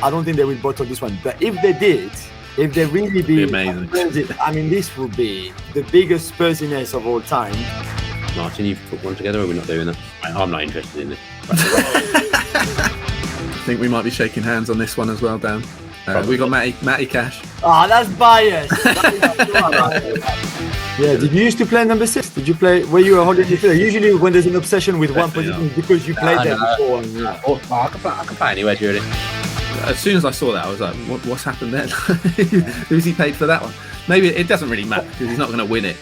I don't think they will bottle this one. But if they did, if they really be amazing. I mean, this would be the biggest Spursiness of all time. Martin, you've put one together, or we're not doing that? I'm not interested in it. I think we might be shaking hands on this one as well, Dan. We got Matty Cash. Ah, that's biased. Yeah, did you used to play number 6? Did you play where you were holding the player? Usually when there's an obsession with one position because you played there before. I can play anywhere, Julien. As soon as I saw that, I was like, what's happened there? Who's he paid for that one? Maybe it doesn't really matter because he's not going to win it.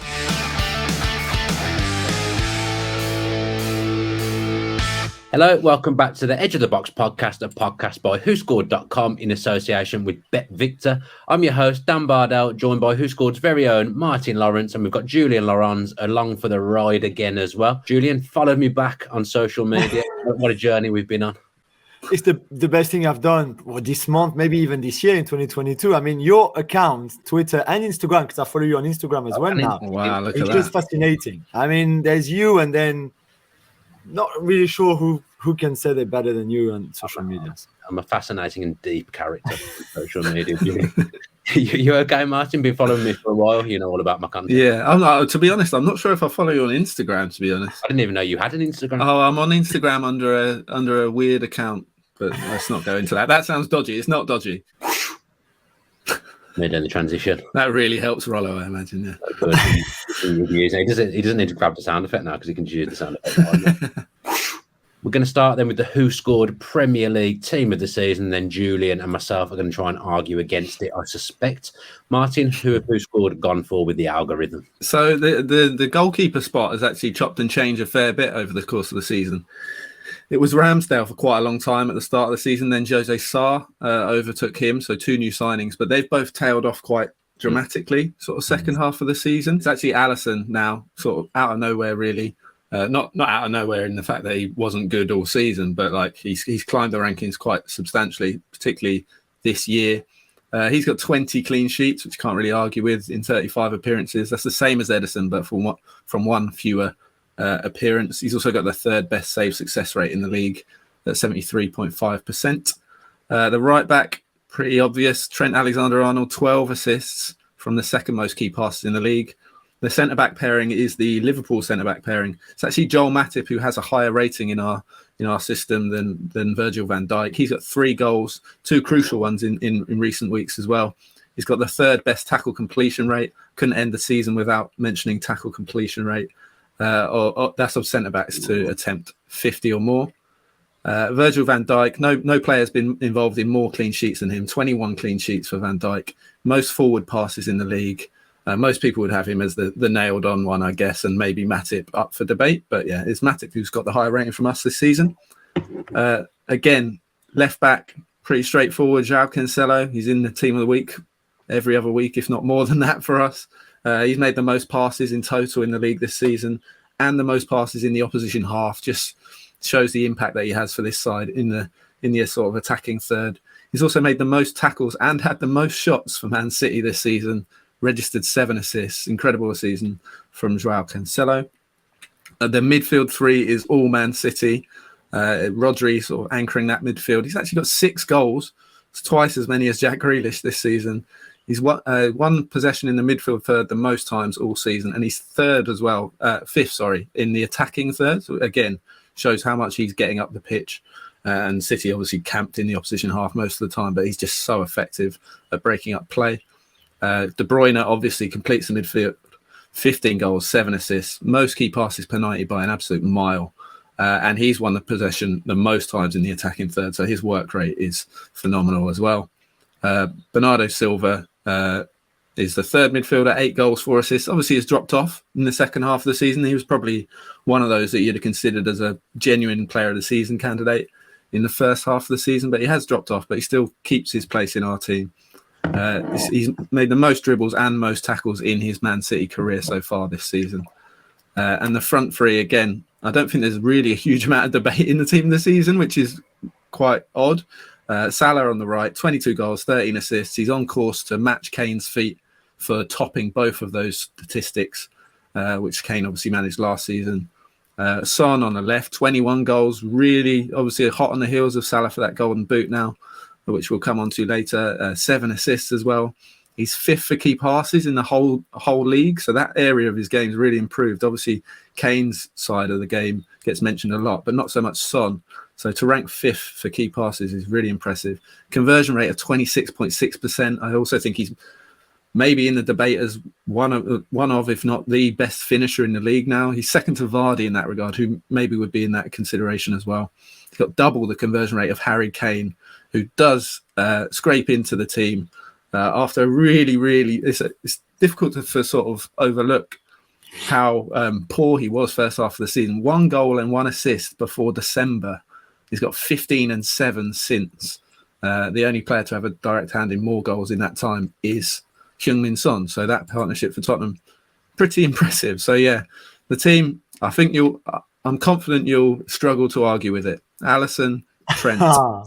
Hello, welcome back to the Edge of the Box podcast, a podcast by WhoScored.com in association with Bet Victor. I'm your host, Dan Bardell, joined by WhoScored's very own Martin Laurence, and we've got Julien Laurnes along for the ride again as well. Julien, follow me back on social media. What a journey we've been on. It's the best thing I've done this month, maybe even this year in 2022. I mean, your account, Twitter and Instagram, because I follow you on Instagram as well now. Wow, look at it's that. just fascinating. I mean, there's you and then not really sure who can say they're better than you on social media. I'm a fascinating and deep character on social media. You okay, Martin? Been following me for a while. You know all about my content. Yeah, to be honest, I'm not sure if I follow you on Instagram, to be honest. I didn't even know you had an Instagram. Oh, I'm on Instagram under a weird account, but let's not go into that. That sounds dodgy. It's not dodgy. Made any transition. That really helps Rollo, I imagine. Yeah. He doesn't need to grab the sound effect now because he can use the sound effect. We're going to start then with the Who Scored Premier League Team of the Season. Then Julien and myself are going to try and argue against it, I suspect. Martin, who have Who Scored gone for with the algorithm? So the goalkeeper spot has actually chopped and changed a fair bit over the course of the season. It was Ramsdale for quite a long time at the start of the season. Then Jose Sarr overtook him. So 2 new signings, but they've both tailed off quite dramatically, sort of second half of the season. It's actually Alisson now, sort of out of nowhere, really. Not out of nowhere in the fact that he wasn't good all season, but like he's climbed the rankings quite substantially, particularly this year. He's got 20 clean sheets, which you can't really argue with, in 35 appearances. That's the same as Ederson, but from one fewer appearance. He's also got the 3rd best save success rate in the league at 73.5%. The right back, pretty obvious. Trent Alexander-Arnold, 12 assists from the 2nd most key passes in the league. The centre-back pairing is the Liverpool centre-back pairing. It's actually Joel Matip, who has a higher rating in our system than Virgil van Dijk. He's got 3 goals, 2 crucial ones in recent weeks as well. He's got the 3rd best tackle completion rate. Couldn't end the season without mentioning tackle completion rate. Or that's of centre-backs to attempt 50 or more. Virgil van Dijk, no player has been involved in more clean sheets than him. 21 clean sheets for Van Dijk. Most forward passes in the league. Most people would have him as the nailed-on one, I guess, and maybe Matip up for debate. But yeah, it's Matip who's got the higher rating from us this season. Again, left-back, pretty straightforward. João Cancelo, he's in the team of the week every other week, if not more than that for us. He's made the most passes in total in the league this season and the most passes in the opposition half. Just shows the impact that he has for this side in the sort of attacking third. He's also made the most tackles and had the most shots for Man City this season. Registered 7 assists, incredible season from João Cancelo. The midfield 3 is all Man City. Rodri sort of anchoring that midfield. He's actually got 6 goals. It's twice as many as Jack Grealish this season. He's one possession in the midfield third the most times all season, and he's fifth in the attacking third. So again, shows how much he's getting up the pitch. And City obviously camped in the opposition half most of the time, but he's just so effective at breaking up play. De Bruyne obviously completes the midfield, 15 goals, 7 assists, most key passes per 90 by an absolute mile. And he's won the possession the most times in the attacking third, so his work rate is phenomenal as well. Bernardo Silva is the 3rd midfielder, 8 goals, 4 assists. Obviously, he's dropped off in the second half of the season. He was probably one of those that you'd have considered as a genuine player of the season candidate in the first half of the season, but he has dropped off, but he still keeps his place in our team. He's made the most dribbles and most tackles in his Man City career so far this season. And the front 3, again, I don't think there's really a huge amount of debate in the team this season, which is quite odd. Salah on the right, 22 goals, 13 assists. He's on course to match Kane's feat for topping both of those statistics, which Kane obviously managed last season. Son on the left, 21 goals, really obviously hot on the heels of Salah for that golden boot now. which we'll come on to later. 7 assists as well. He's 5th for key passes in the whole league. So that area of his game's really improved. Obviously, Kane's side of the game gets mentioned a lot, but not so much Son. So to rank 5th for key passes is really impressive. Conversion rate of 26.6%. I also think he's maybe in the debate as one of, if not the best finisher in the league now. He's second to Vardy in that regard, who maybe would be in that consideration as well. He's got double the conversion rate of Harry Kane, who does scrape into the team after really, it's difficult to sort of overlook how poor he was first half of the season. 1 goal and 1 assist before December. He's got 15 and 7 since. The only player to have a direct hand in more goals in that time is Heung-min Son. So that partnership for Tottenham, pretty impressive. So yeah, the team, I'm confident you'll struggle to argue with it. Alisson, Trent,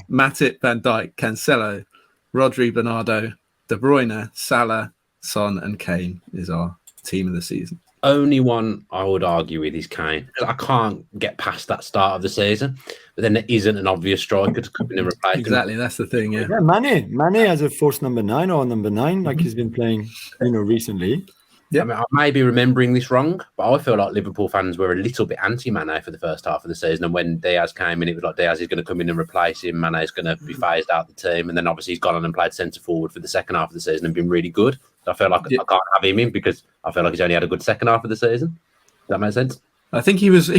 Matip, Van Dijk, Cancelo, Rodri, Bernardo, De Bruyne, Salah, Son and Kane is our team of the season. Only one I would argue with is Kane. I can't get past that start of the season, but then there isn't an obvious striker to come in and replace him. Exactly, that's the thing. Yeah, Mane as a false number 9 or number 9, like he's been playing, recently. Yeah, I mean, I may be remembering this wrong, but I feel like Liverpool fans were a little bit anti-Mane for the first half of the season. And when Diaz came in, it was like Diaz is going to come in and replace him. Mane is going to be phased out of the team. And then obviously he's gone on and played centre forward for the second half of the season and been really good. So I feel like I can't have him in because I feel like he's only had a good second half of the season. Does that make sense? I think he was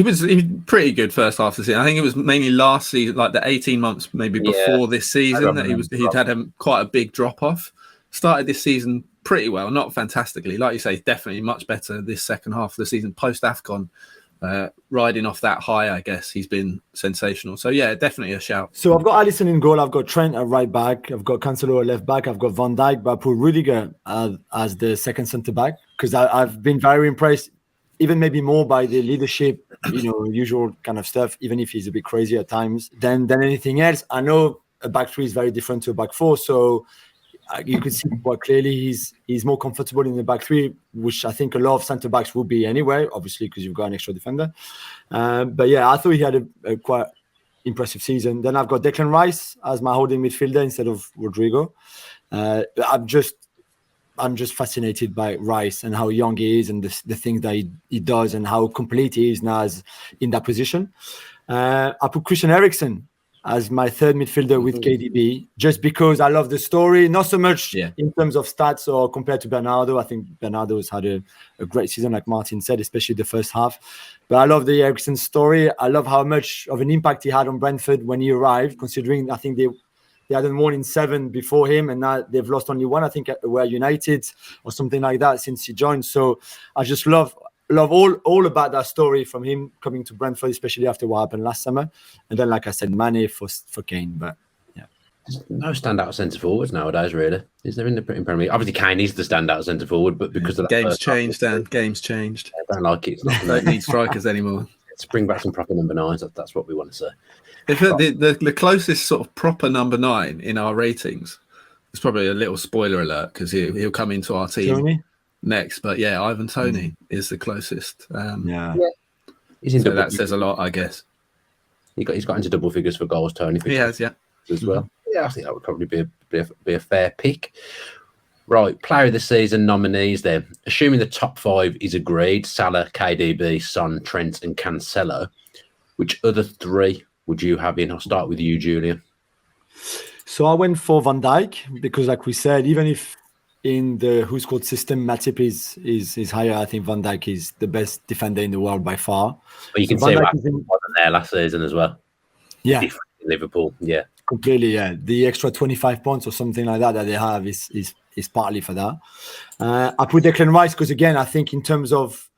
pretty good first half of the season. I think it was mainly last season, like the 18 months maybe before this season, that he'd had quite a big drop off. Started this season pretty well, not fantastically. Like you say, definitely much better this second half of the season post AFCON. Riding off that high, I guess he's been sensational. So yeah, definitely a shout. So I've got Alisson in goal, I've got Trent at right back, I've got Cancelo at left back, I've got Van Dijk, but I put Rudiger as the second centre back because I've been very impressed, even maybe more by the leadership, usual kind of stuff, even if he's a bit crazy at times than anything else. I know a back 3 is very different to a back 4, so you could see quite clearly he's more comfortable in the back 3, which I think a lot of centre backs will be anyway, obviously because you've got an extra defender. But yeah, I thought he had a quite impressive season. Then I've got Declan Rice as my holding midfielder instead of Rodrigo. I'm just fascinated by Rice and how young he is and the things that he does and how complete he is now in that position. I put Christian Eriksen as my third midfielder with KDB, just because I love the story, not so much in terms of stats or compared to Bernardo. I think Bernardo's had a great season, like Martin said, especially the first half. But I love the Eriksen story. I love how much of an impact he had on Brentford when he arrived, considering I think they hadn't won in 7 before him, and now they've lost only 1, I think, were United or something like that since he joined. So I just love all about that story from him coming to Brentford, especially after what happened last summer. And then, like I said, Mane for Kane. But yeah, there's no standout centre forwards nowadays, really. Is there in the Premier League? Obviously, Kane is the standout centre forward, but because of that game's changed, Dan. Game's changed. I don't like it. It's not don't need strikers anymore. Let's bring back some proper number 9s. That's what we want to say. If the closest sort of proper number 9 in our ratings, it's probably a little spoiler alert because he'll come into our team. Tony? Next, but yeah, Ivan Toney is the closest. He's in so that says a lot, I guess. He's got into double figures for goals, Tony. He has, as well. Yeah, I think that would probably be a fair pick. Right, player of the season nominees then. Assuming the top 5 is agreed: Salah, KDB, Son, Trent, and Cancelo. Which other 3 would you have in? I'll start with you, Julien. So I went for Van Dijk because, like we said, even if in the WhoScored system, Matip is higher, I think Van Dijk is the best defender in the world by far. But you can say what wasn't there last season as well. Yeah. In Liverpool, yeah. Completely, yeah. The extra 25 points or something like that they have is partly for that. I put Declan Rice because, again, I think in terms of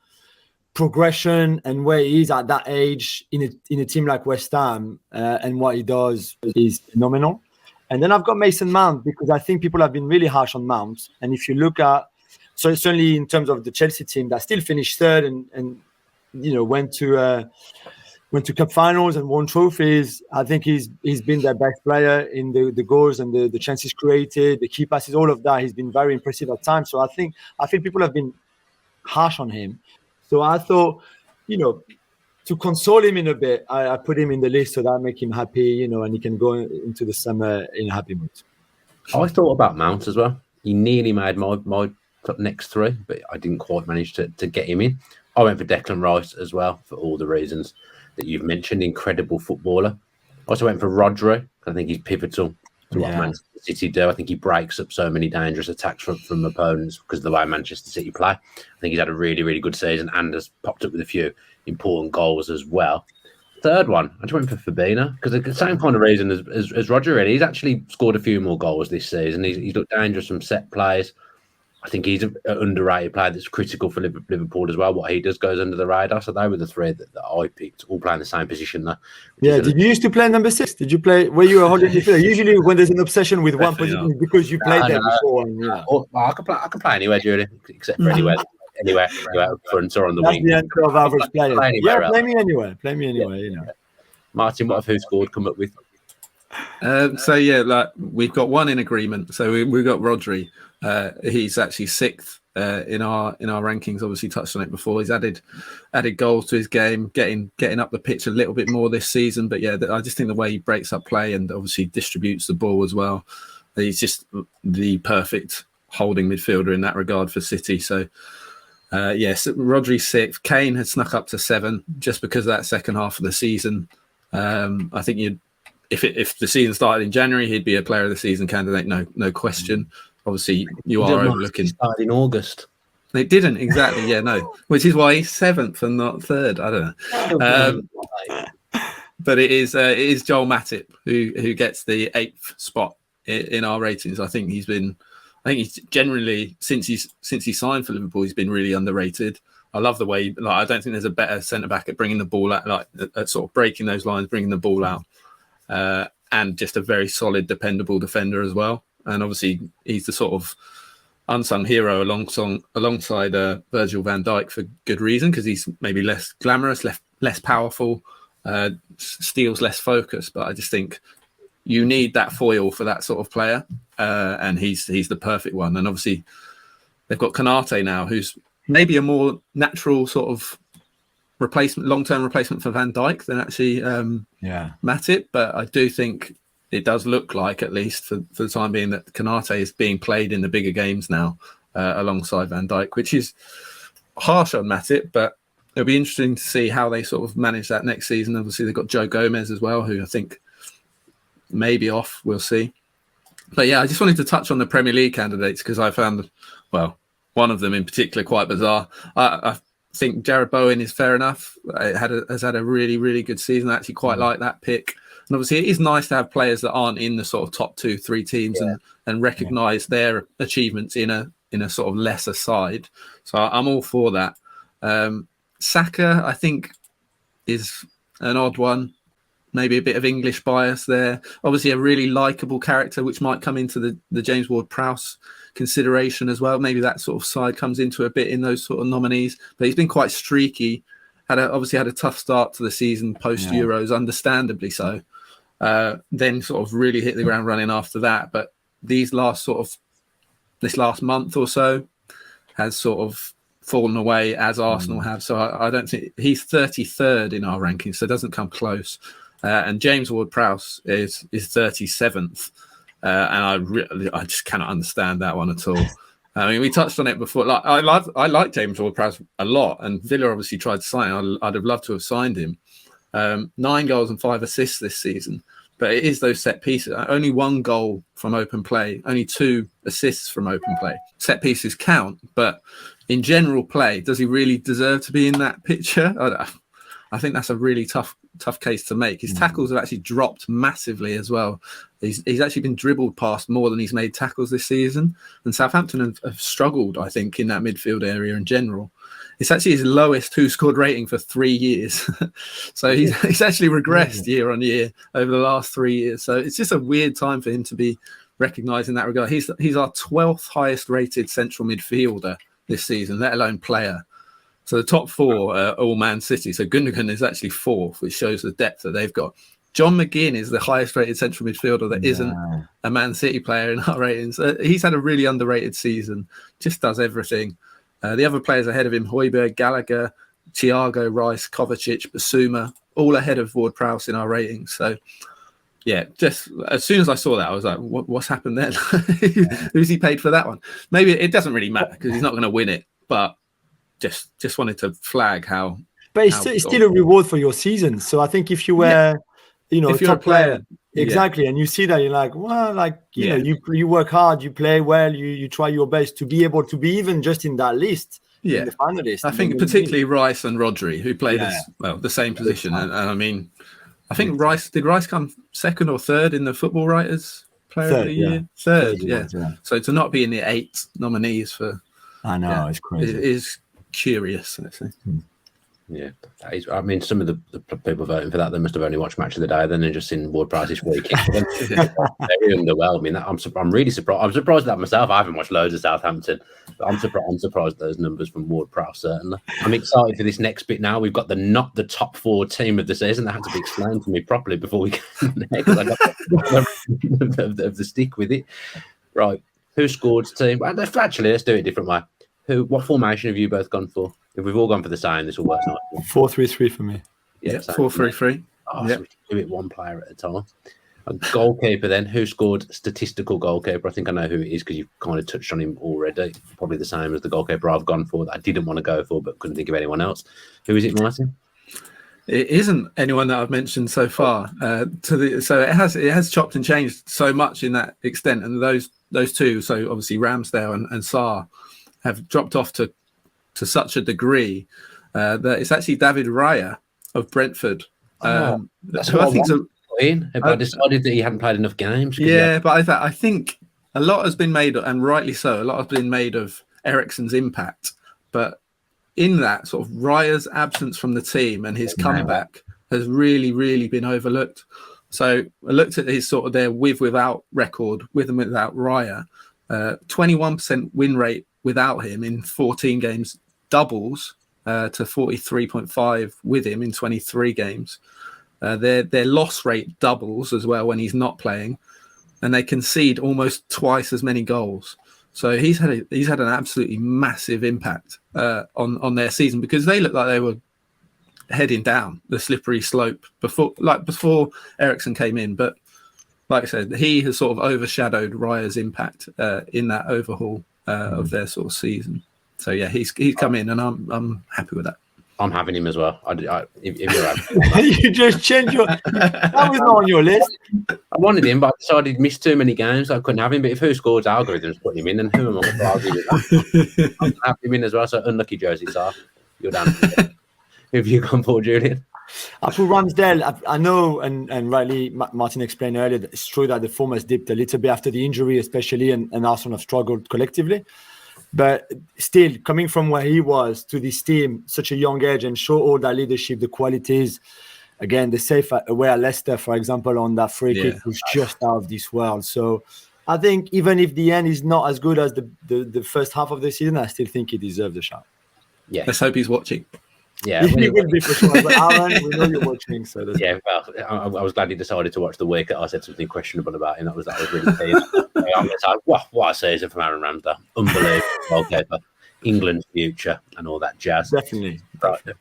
progression and where he is at that age in a team like West Ham and what he does is phenomenal. And then I've got Mason Mount because I think people have been really harsh on Mount. And if you look at, so certainly in terms of the Chelsea team that still finished third and went to cup finals and won trophies, I think he's been their best player in the goals and the chances created, the key passes, all of that. He's been very impressive at times. So I feel people have been harsh on him. So I thought, to console him in a bit, I put him in the list so that make him happy, and he can go into the summer in a happy mood. I thought about Mount as well. He nearly made my next three, but I didn't quite manage to get him in. I went for Declan Rice as well for all the reasons that you've mentioned. Incredible footballer. I also went for Rodri. I think he's pivotal to what Manchester City do. I think he breaks up so many dangerous attacks from opponents because of the way Manchester City play. I think he's had a really, really good season and has popped up with a few important goals as well. Third one, I just went for Fabinho because the same kind of reason as Rodri. Really, he's actually scored a few more goals this season. He's looked dangerous from set plays. I think he's an underrated player that's critical for Liverpool as well. What he does goes under the radar. So they were the three that I picked, all playing the same position there. Yeah, did you used to play number 6? Did you play where you were holding midfielder? Usually when there's an obsession with one position, it's because you played there before. I can play anywhere, Julien, except for anywhere up front or on the wing. That's the answer of average players. Play me anywhere. Martin, what have Who Scored come up with? We've got one in agreement. So we've got Rodri. He's actually 6th in our rankings. Obviously touched on it before. He's added goals to his game, getting up the pitch a little bit more this season. But yeah, I just think the way he breaks up play and obviously distributes the ball as well. He's just the perfect holding midfielder in that regard for City. So yes, Rodri's 6th. Kane had snuck up to 7 just because of that second half of the season. I think if the season started in January, he'd be a player of the season candidate, no question. Obviously, you are overlooking. Started in August. They didn't exactly, which is why he's 7th and not 3rd. I don't know. But it is Joel Matip who gets the 8th spot in our ratings. I think he's generally since he signed for Liverpool, he's been really underrated. I love the way, I don't think there's a better centre back at bringing the ball out, at sort of breaking those lines, bringing the ball out, and just a very solid, dependable defender as well. And obviously, he's the sort of unsung hero alongside Virgil van Dijk for good reason, because he's maybe less glamorous, less powerful, steals less focus. But I just think you need that foil for that sort of player, and he's the perfect one. And obviously, they've got Konate now, who's maybe a more natural sort of long-term replacement for Van Dijk than actually Matip. But I do think it does look like, at least for the time being, that Konate is being played in the bigger games now alongside Van Dijk, which is harsh on Matip, but it'll be interesting to see how they sort of manage that next season. Obviously, they've got Joe Gomez as well, who I think may be off. We'll see. But yeah, I just wanted to touch on the Premier League candidates because I found, one of them in particular quite bizarre. I think Jared Bowen is fair enough. Has had a really, really good season. I actually quite like that pick. And obviously, it is nice to have players that aren't in the sort of top 2-3 teams and recognise their achievements in a sort of lesser side. So I'm all for that. Saka, I think, is an odd one. Maybe a bit of English bias there. Obviously, a really likeable character, which might come into the James Ward-Prowse consideration as well. Maybe that sort of side comes into a bit in those sort of nominees. But he's been quite streaky. Obviously had a tough start to the season post-Euros, understandably so. Then sort of really hit the ground running after that. But this last month or so has sort of fallen away as Arsenal have. So I don't think he's 33rd in our rankings, so it doesn't come close. And James Ward-Prowse is 37th. And I just cannot understand that one at all. I mean, we touched on it before. I like James Ward-Prowse a lot, and Villa obviously tried to sign him. I'd have loved to have signed him. 9 goals and 5 assists this season, but it is those set pieces. Only 1 goal from open play, only 2 assists from open play. Set pieces count, but in general play, does he really deserve to be in that picture? I think that's a really tough case to make. His tackles have actually dropped massively as well. He's actually been dribbled past more than he's made tackles this season. And Southampton have struggled, I think, in that midfield area in general. It's actually his lowest WhoScored rating for 3 years. So he's actually regressed year on year over the last 3 years. So it's just a weird time for him to be recognised in that regard. He's our 12th highest rated central midfielder this season, let alone player. So the top 4 are all Man City. So Gundogan is actually 4th, which shows the depth that they've got. John McGinn is the highest rated central midfielder that isn't a Man City player in our ratings. He's had a really underrated season, just does everything. The other players ahead of him, Højbjerg, Gallagher, Thiago, Rice, Kovacic, Basuma, all ahead of Ward-Prowse in our ratings. So, yeah, just as soon as I saw that, I was like, what's happened there? Who's he paid for that one? Maybe it doesn't really matter because he's not going to win it, but just wanted to flag how. But it's still a reward for your season. So I think if you were, if you're a player, exactly, and you see that, you're like, well, like you know, you work hard, you play well, you try your best to be able to be even just in that list, in the finalists. I think particularly Rice and Rodri, who played the same position, and I mean, I think Rice come second or third in the Football Writers Player of the Year. Third. So to not be in the 8 nominees for, I know it's crazy. It is curious, actually. Yeah, I mean, some of the people voting for that, they must have only watched Match of the Day, then they're just in Ward-Prowse's free kick. Very underwhelming. I'm really surprised. I'm surprised at that myself. I haven't watched loads of Southampton, but I'm surprised at those numbers from Ward-Prowse, certainly. I'm excited for this next bit now. We've got not the top 4 team of the season. That had to be explained to me properly before we get there, because I got of the stick with it. Right, who scored team? Actually, let's do it a different way. What formation have you both gone for? If we've all gone for the same, this will work out. 4-3-3 for me. Yeah, 4-3-3. So we can do it one player at a time. A goalkeeper then. Who scored statistical goalkeeper? I think I know who it is because you've kind of touched on him already. Probably the same as the goalkeeper I've gone for that I didn't want to go for but couldn't think of anyone else. Who is it, Martin? It isn't anyone that I've mentioned so far. So it has chopped and changed so much in that extent, and those two. So obviously Ramsdale and Sarr have dropped off to such a degree that it's actually David Raya of Brentford. That's who I think. I decided that he hadn't played enough games. Yeah, but I think a lot has been made, and rightly so, a lot has been made of Eriksen's impact. But in that, sort of Raya's absence from the team and his comeback has really, really been overlooked. So I looked at his sort of their without record, with and without Raya, 21% win rate without him in 14 games, doubles to 43.5 with him in 23 games. Their loss rate doubles as well when he's not playing, and they concede almost twice as many goals. So he's had an absolutely massive impact on their season, because they looked like they were heading down the slippery slope before Eriksen came in. But like I said, he has sort of overshadowed Raya's impact in that overhaul of their sort of season. So yeah, he's come in, and I'm happy with that. I'm having him as well. If you're happy, you just changed your. That was not on your list. I wanted him, but I decided he'd missed too many games. I couldn't have him. But if WhoScored's algorithms put him in, then who am I to argue with that? I'm happy him in as well. So unlucky Josie Sarr. You're down. Who have you gone for, Julien? I put Ramsdale. I know, and rightly Martin explained earlier, that it's true that the form has dipped a little bit after the injury, especially, and Arsenal have struggled collectively. But still, coming from where he was to this team, such a young age, and show all that leadership, the qualities. Again, the safe away at Leicester, for example, on that free kick was just out of this world. So I think even if the end is not as good as the first half of the season, I still think he deserves a shot. Yeah, let's hope he's watching. Yeah, he will be for sure. But Aaron, we know you're watching. So yeah, well, I was glad he decided to watch the week. I said something questionable about him. That was really key. What a season from Aaron Ramsdale! Unbelievable goalkeeper, England's future, and all that jazz. Definitely.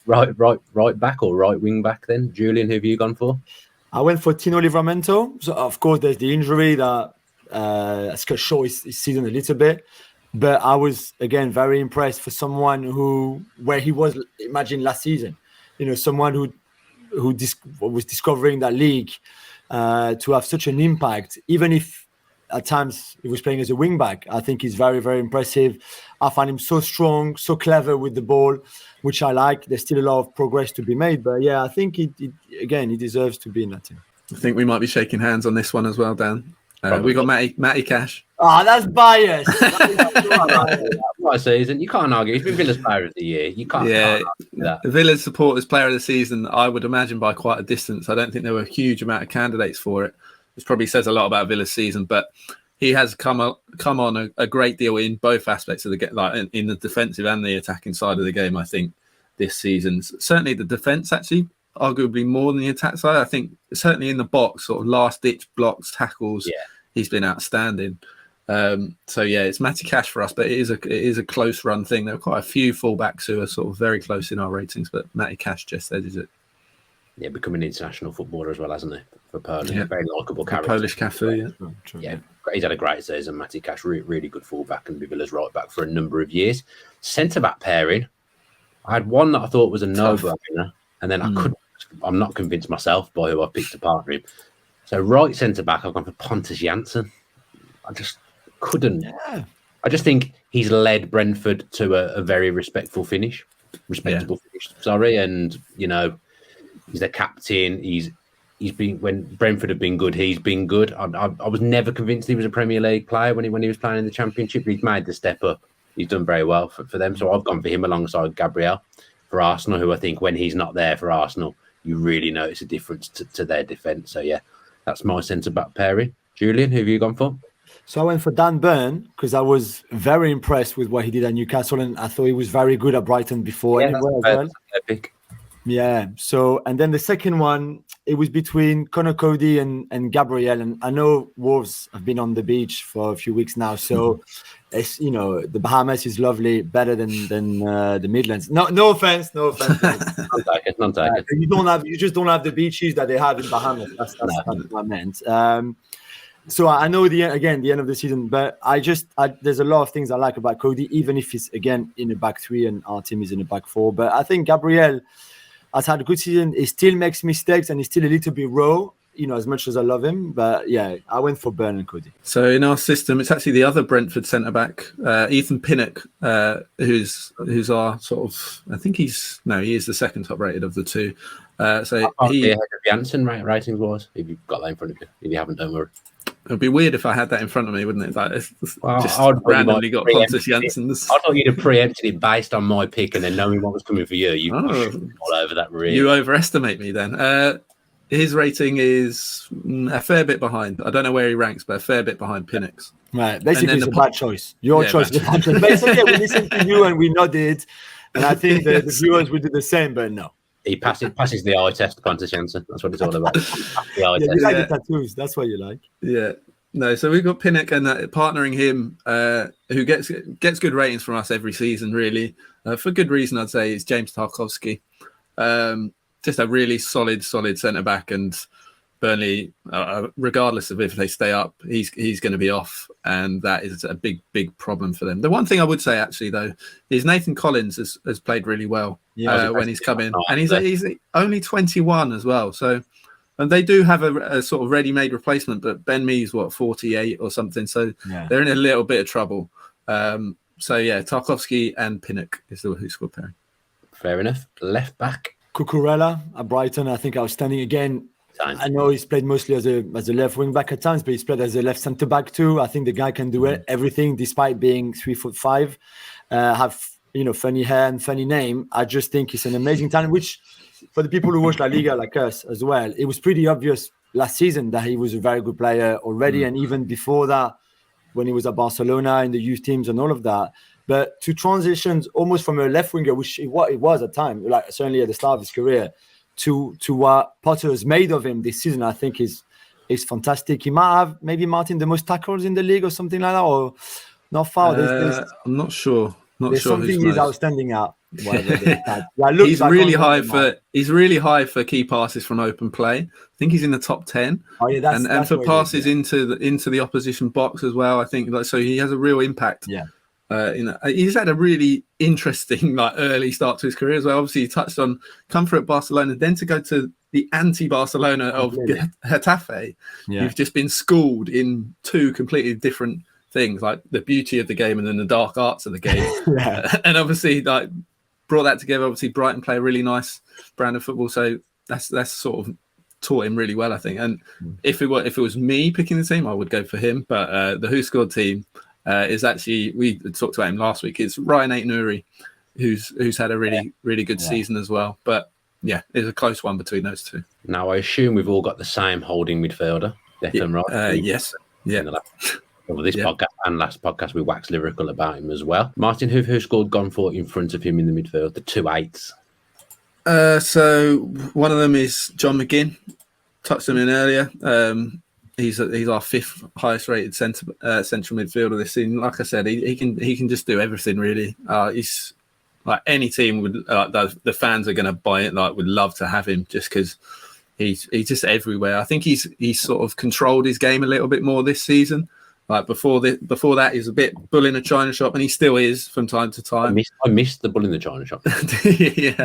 Right back or right wing back then, Julien. Who have you gone for? I went for Tino Livramento. So of course, there's the injury that has cut short his season a little bit. But I was, again, very impressed for someone where he was, imagine last season, someone who was discovering that league to have such an impact, even if at times he was playing as a wing back. I think he's very, very impressive. I find him so strong, so clever with the ball, which I like. There's still a lot of progress to be made. But yeah, I think he deserves to be in that team. I think we might be shaking hands on this one as well, Dan. We got Matty Cash. That's biased. What a season. You can't argue. He's been Villa's player of the year. You can't argue that. Villa's supporters player of the season, I would imagine, by quite a distance. I don't think there were a huge amount of candidates for it, which probably says a lot about Villa's season. But he has come on a great deal in both aspects of the game, like in the defensive and the attacking side of the game, I think, this season. Certainly the defence, actually, arguably more than the attack side. I think certainly in the box, sort of last-ditch blocks, tackles, he's been outstanding. So yeah, it's Matty Cash for us, but it is a close run thing. There are quite a few fullbacks who are sort of very close in our ratings, but Matty Cash just edges it. Yeah, becoming an international footballer as well, hasn't he? For Poland, Yeah. very likeable character. Polish Cafu, yeah. True. Yeah, he's had a great season. Matty Cash, really good fullback, and Villa's right back for a number of years. Centre back pairing, I had one that I thought was a no-brainer, and then I'm not convinced myself by who I picked to partner him. So right centre back, I've gone for Pontus Jansson. I just couldn't. Yeah. I just think he's led Brentford to a very respectable finish. Sorry, and he's the captain. He's been, when Brentford have been good, he's been good. I was never convinced he was a Premier League player when he was playing in the Championship. He's made the step up. He's done very well for them. So I've gone for him alongside Gabriel for Arsenal, who I think when he's not there for Arsenal, you really notice a difference to their defence. So yeah, that's my centre back pairing. Julien, who have you gone for? So I went for Dan Burn because I was very impressed with what he did at Newcastle, and I thought he was very good at Brighton before. Yeah, that's a fair pick. Yeah. So, and then the second one, it was between Conor Cody and Gabriel. And I know Wolves have been on the beach for a few weeks now. So, it's, the Bahamas is lovely, better than the Midlands. No offense. Don't take it. You just don't have the beaches that they have in Bahamas. That's what I meant. So I know the end of the season, but there's a lot of things I like about Cody, even if he's again in a back three and our team is in a back four. But I think Gabriel has had a good season. He still makes mistakes and he's still a little bit raw, as much as I love him. But yeah, I went for Burn and Cody. So in our system, it's actually the other Brentford centre back, Ethan Pinnock, who's our sort of, I think he is the second top rated of the two. So he ahead of Janssen ratings was. If you've got that in front of you, if you haven't, don't worry. It would be weird if I had that in front of me, wouldn't it? I'd randomly got Pontus Jansson. I thought you'd have preempted it based on my pick, and then knowing what was coming for you, you all over that. Really, you overestimate me. Then his rating is a fair bit behind. I don't know where he ranks, but a fair bit behind Pinnock's. Right, basically, it's a bad choice. Your choice is a bad choice. But it's okay. We listened to you and we nodded, and I think the viewers will do the same. But no. He passes the eye test, Pontus Jansson. That's what it's all about. The eye test. You like the tattoos. That's what you like. Yeah. No, so we've got Pinnock and partnering him, who gets good ratings from us every season, really. For good reason, I'd say, is James Tarkowski. Just a really solid centre-back, and Burnley, regardless of if they stay up, he's going to be off, and that is a big problem for them. The one thing I would say, actually, though, is Nathan Collins has played really well when he's come in, and he's only 21 as well. So, and they do have a sort of ready-made replacement, but Ben Mee's 48 or something, so they're in a little bit of trouble. So yeah, Tarkowski and Pinnock is the WhoScored pairing. Fair enough. Left back, Cucurella at Brighton. I think outstanding again. I know he's played mostly as a left wing back at times, but he's played as a left centre back too. I think the guy can do everything, despite being 3'5", have funny hair and funny name. I just think he's an amazing talent. Which, for the people who watch La Liga like us as well, it was pretty obvious last season that he was a very good player already, and even before that, when he was at Barcelona in the youth teams and all of that. But to transition almost from a left winger, which it was at time, like certainly at the start of his career, to what Potter has made of him this season, I think is fantastic. He might have maybe, Martin, the most tackles in the league or something like that, or not far. I'm not sure. There's something he's outstanding at. He's really high for key passes from open play. I think he's in the top 10. Oh, yeah, and for passes into the opposition box as well. I think so. He has a real impact. Yeah. He's had a really interesting early start to his career as well. Obviously, he touched on come through at Barcelona, then to go to the anti-Barcelona of Getafe. Yeah. You've just been schooled in two completely different things, like the beauty of the game and then the dark arts of the game. And obviously, brought that together. Obviously, Brighton play a really nice brand of football, so that's sort of taught him really well, I think. And if it was me picking the team, I would go for him. But the WhoScored team. Is actually, we talked about him last week. It's Ryan Aït-Nouri, who's had a really good season as well. But yeah, it's a close one between those two. Now I assume we've all got the same holding midfielder, Declan Rice. Yes, yeah. Well, this podcast and last podcast, we waxed lyrical about him as well. Martin, WhoScored gone for in front of him in the midfield? The 2 8s. So one of them is John McGinn. Touched him in earlier. He's our fifth highest rated central midfielder this season. Like I said, he can just do everything really. He's like any team would the fans are going to buy it. Like would love to have him just because he's just everywhere. I think he's sort of controlled his game a little bit more this season. Like before that, he's a bit bull in a china shop, and he still is from time to time. I missed the bull in the china shop. Yeah,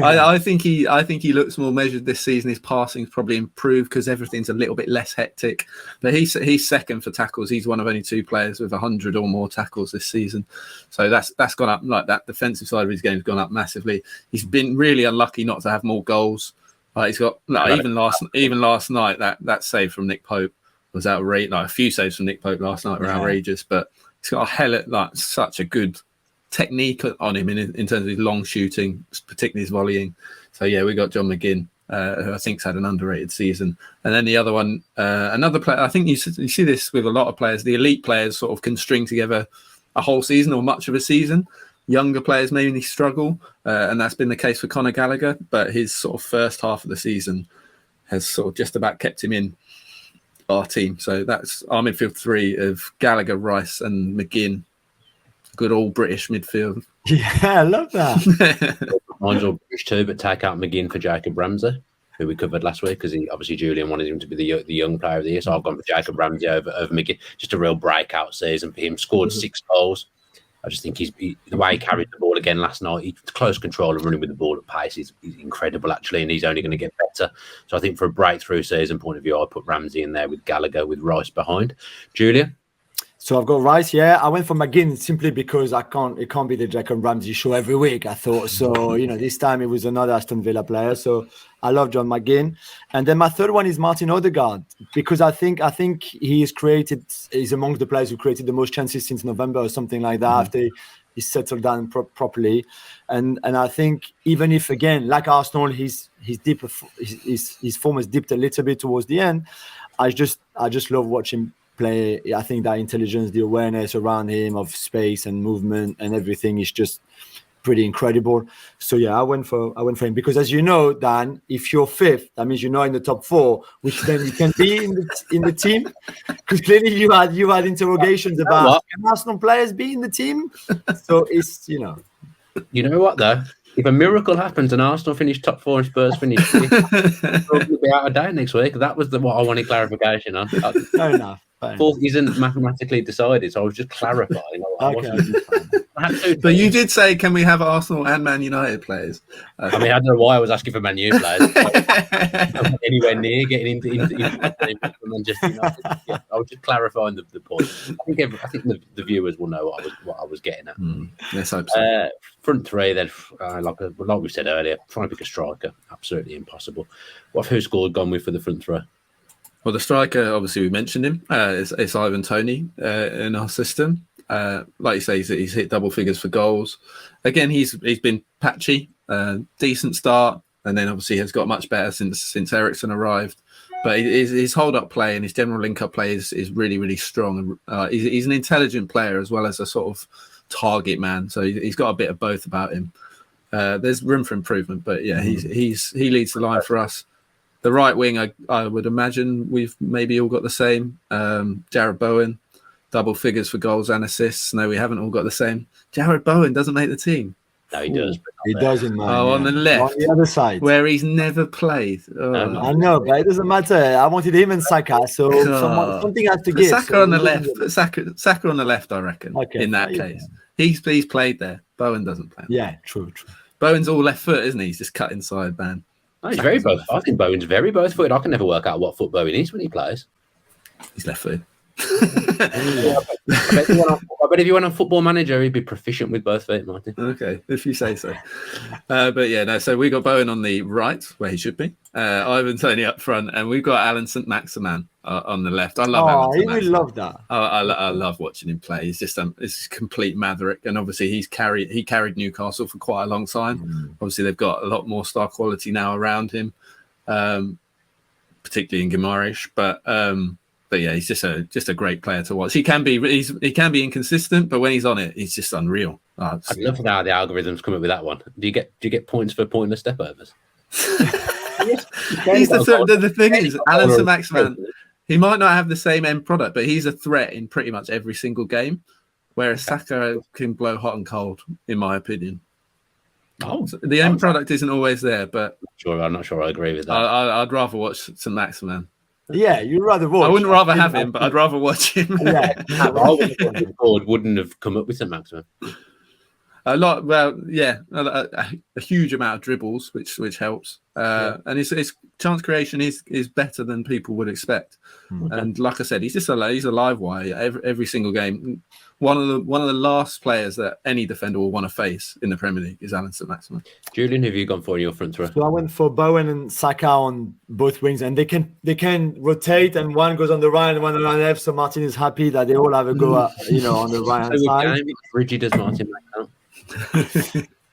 I think he looks more measured this season. His passing's probably improved because everything's a little bit less hectic. But he's second for tackles. He's one of only 2 players with 100 or more tackles this season. So that's gone up. Like that defensive side of his game's gone up massively. He's been really unlucky not to have more goals. He's got even last night that save from Nick Pope was outrageous. Like a few saves from Nick Pope last night were outrageous, but he's got such a good technique on him in terms of his long shooting, particularly his volleying. So yeah, we got John McGinn, who I think's had an underrated season. And then the other one, another player. I think you see this with a lot of players. The elite players sort of can string together a whole season or much of a season. Younger players mainly struggle, and that's been the case for Conor Gallagher. But his sort of first half of the season has sort of just about kept him in our team. So that's our midfield 3 of Gallagher, Rice and McGinn. Good all British midfield. Yeah, I love that. Mine's all British too, but take out McGinn for Jacob Ramsey, who we covered last week, because obviously Julien wanted him to be the young player of the year. So I've gone for Jacob Ramsey over McGinn. Just a real breakout season for him. Scored 6 goals. I just think the way he carried the ball again last night, he's close control and running with the ball at pace is incredible, actually, and he's only going to get better. So I think for a breakthrough season point of view, I'll put Ramsey in there with Gallagher, with Rice behind. Julien? So I've got Rice. Yeah, I went for McGinn simply because it can't be the Jacob Ramsey show every week. I thought so. This time it was another Aston Villa player. So I love John McGinn. And then my third one is Martin Odegaard, because I think he's among the players who created the most chances since November or something like that, after he settled down properly. And I think even if, again, like Arsenal, his form has dipped a little bit towards the end, I just love watching play. I think that intelligence, the awareness around him of space and movement and everything is just pretty incredible. So yeah, I went for him because, as you know, Dan, if you're 5th, that means you're not in the top 4, which then you can be in the team. Because clearly you had interrogations about can Arsenal players be in the team. So it's You know what though? If a miracle happens and Arsenal finish top 4 and Spurs finish 5th, we'll be out of date next week. That was what I wanted clarification on. Fair enough. 4th isn't mathematically decided, so I was just clarifying. But you did say, can we have Arsenal and Man United players? I mean, I don't know why I was asking for Man U players. Anywhere near getting into and just I was just clarifying the point. I think the viewers will know what I was getting at. Let's hope so. Front 3, then, like we said earlier, trying to pick a striker, absolutely impossible. What have WhoScored gone with for the front 3? Well, the striker, obviously, we mentioned him. It's Ivan Toney in our system. Like you say, he's hit double figures for goals. Again, he's been patchy, decent start, and then obviously has got much better since Eriksen arrived. But his hold-up play and his general link-up play is really, really strong. He's an intelligent player as well as a sort of target man. So he's got a bit of both about him. There's room for improvement, but yeah, he leads the line for us. The right wing, I would imagine we've maybe all got the same. Jared Bowen, double figures for goals and assists. No, we haven't all got the same. Jared Bowen doesn't make the team. No, he does. He doesn't. On the left, on the other side, where he's never played. I know, but it doesn't matter. I wanted him and Saka, so something has to give. Saka on the left. Saka on the left, I reckon. Okay, in that case, he's played there. Bowen doesn't play. Yeah, true. Bowen's all left foot, isn't he? He's just cut inside, man. No, he's very both. I think Bowen's very both footed. I can never work out what foot Bowen is when he plays. He's left footed. I bet if you went on Football Manager, he'd be proficient with both feet, Martin. Okay, if you say so. But yeah, no. So we got Bowen on the right, where he should be. Ivan Toney up front, and we've got Alan St. Maximan on the left. I love Alan St. Maximan. I love that. I love watching him play. He's just it's complete maverick, and obviously he carried Newcastle for quite a long time. Obviously they've got a lot more star quality now around him, particularly in Guimaraes. But yeah, he's just a great player to watch. He can be inconsistent, but when he's on it, he's just unreal. I'd love how the algorithms come up with that one. Do you get points for pointless step overs? The thing is, Alan St. Maximan. he might not have the same end product, but he's a threat in pretty much every single game. Whereas Saka can blow hot and cold, in my opinion. Oh, so the end product isn't always there, but I'm not sure I agree with that. I'd rather watch St. Maximin. Yeah, you'd rather watch. I wouldn't rather have him, but I'd rather watch him. Yeah, wouldn't have come up with St. Maximin. A lot, well, yeah, a huge amount of dribbles, which helps, and his chance creation is better than people would expect. And like I said, he's a live wire every single game. One of the last players that any defender will want to face in the Premier League is Alan St. Maximin. Julian, who have you gone for in your front row? So I went for Bowen and Saka on both wings, and they can rotate, and one goes on the right and one on the left. So Martin is happy that they all have a go, on the right hand side. Rigid as Martin.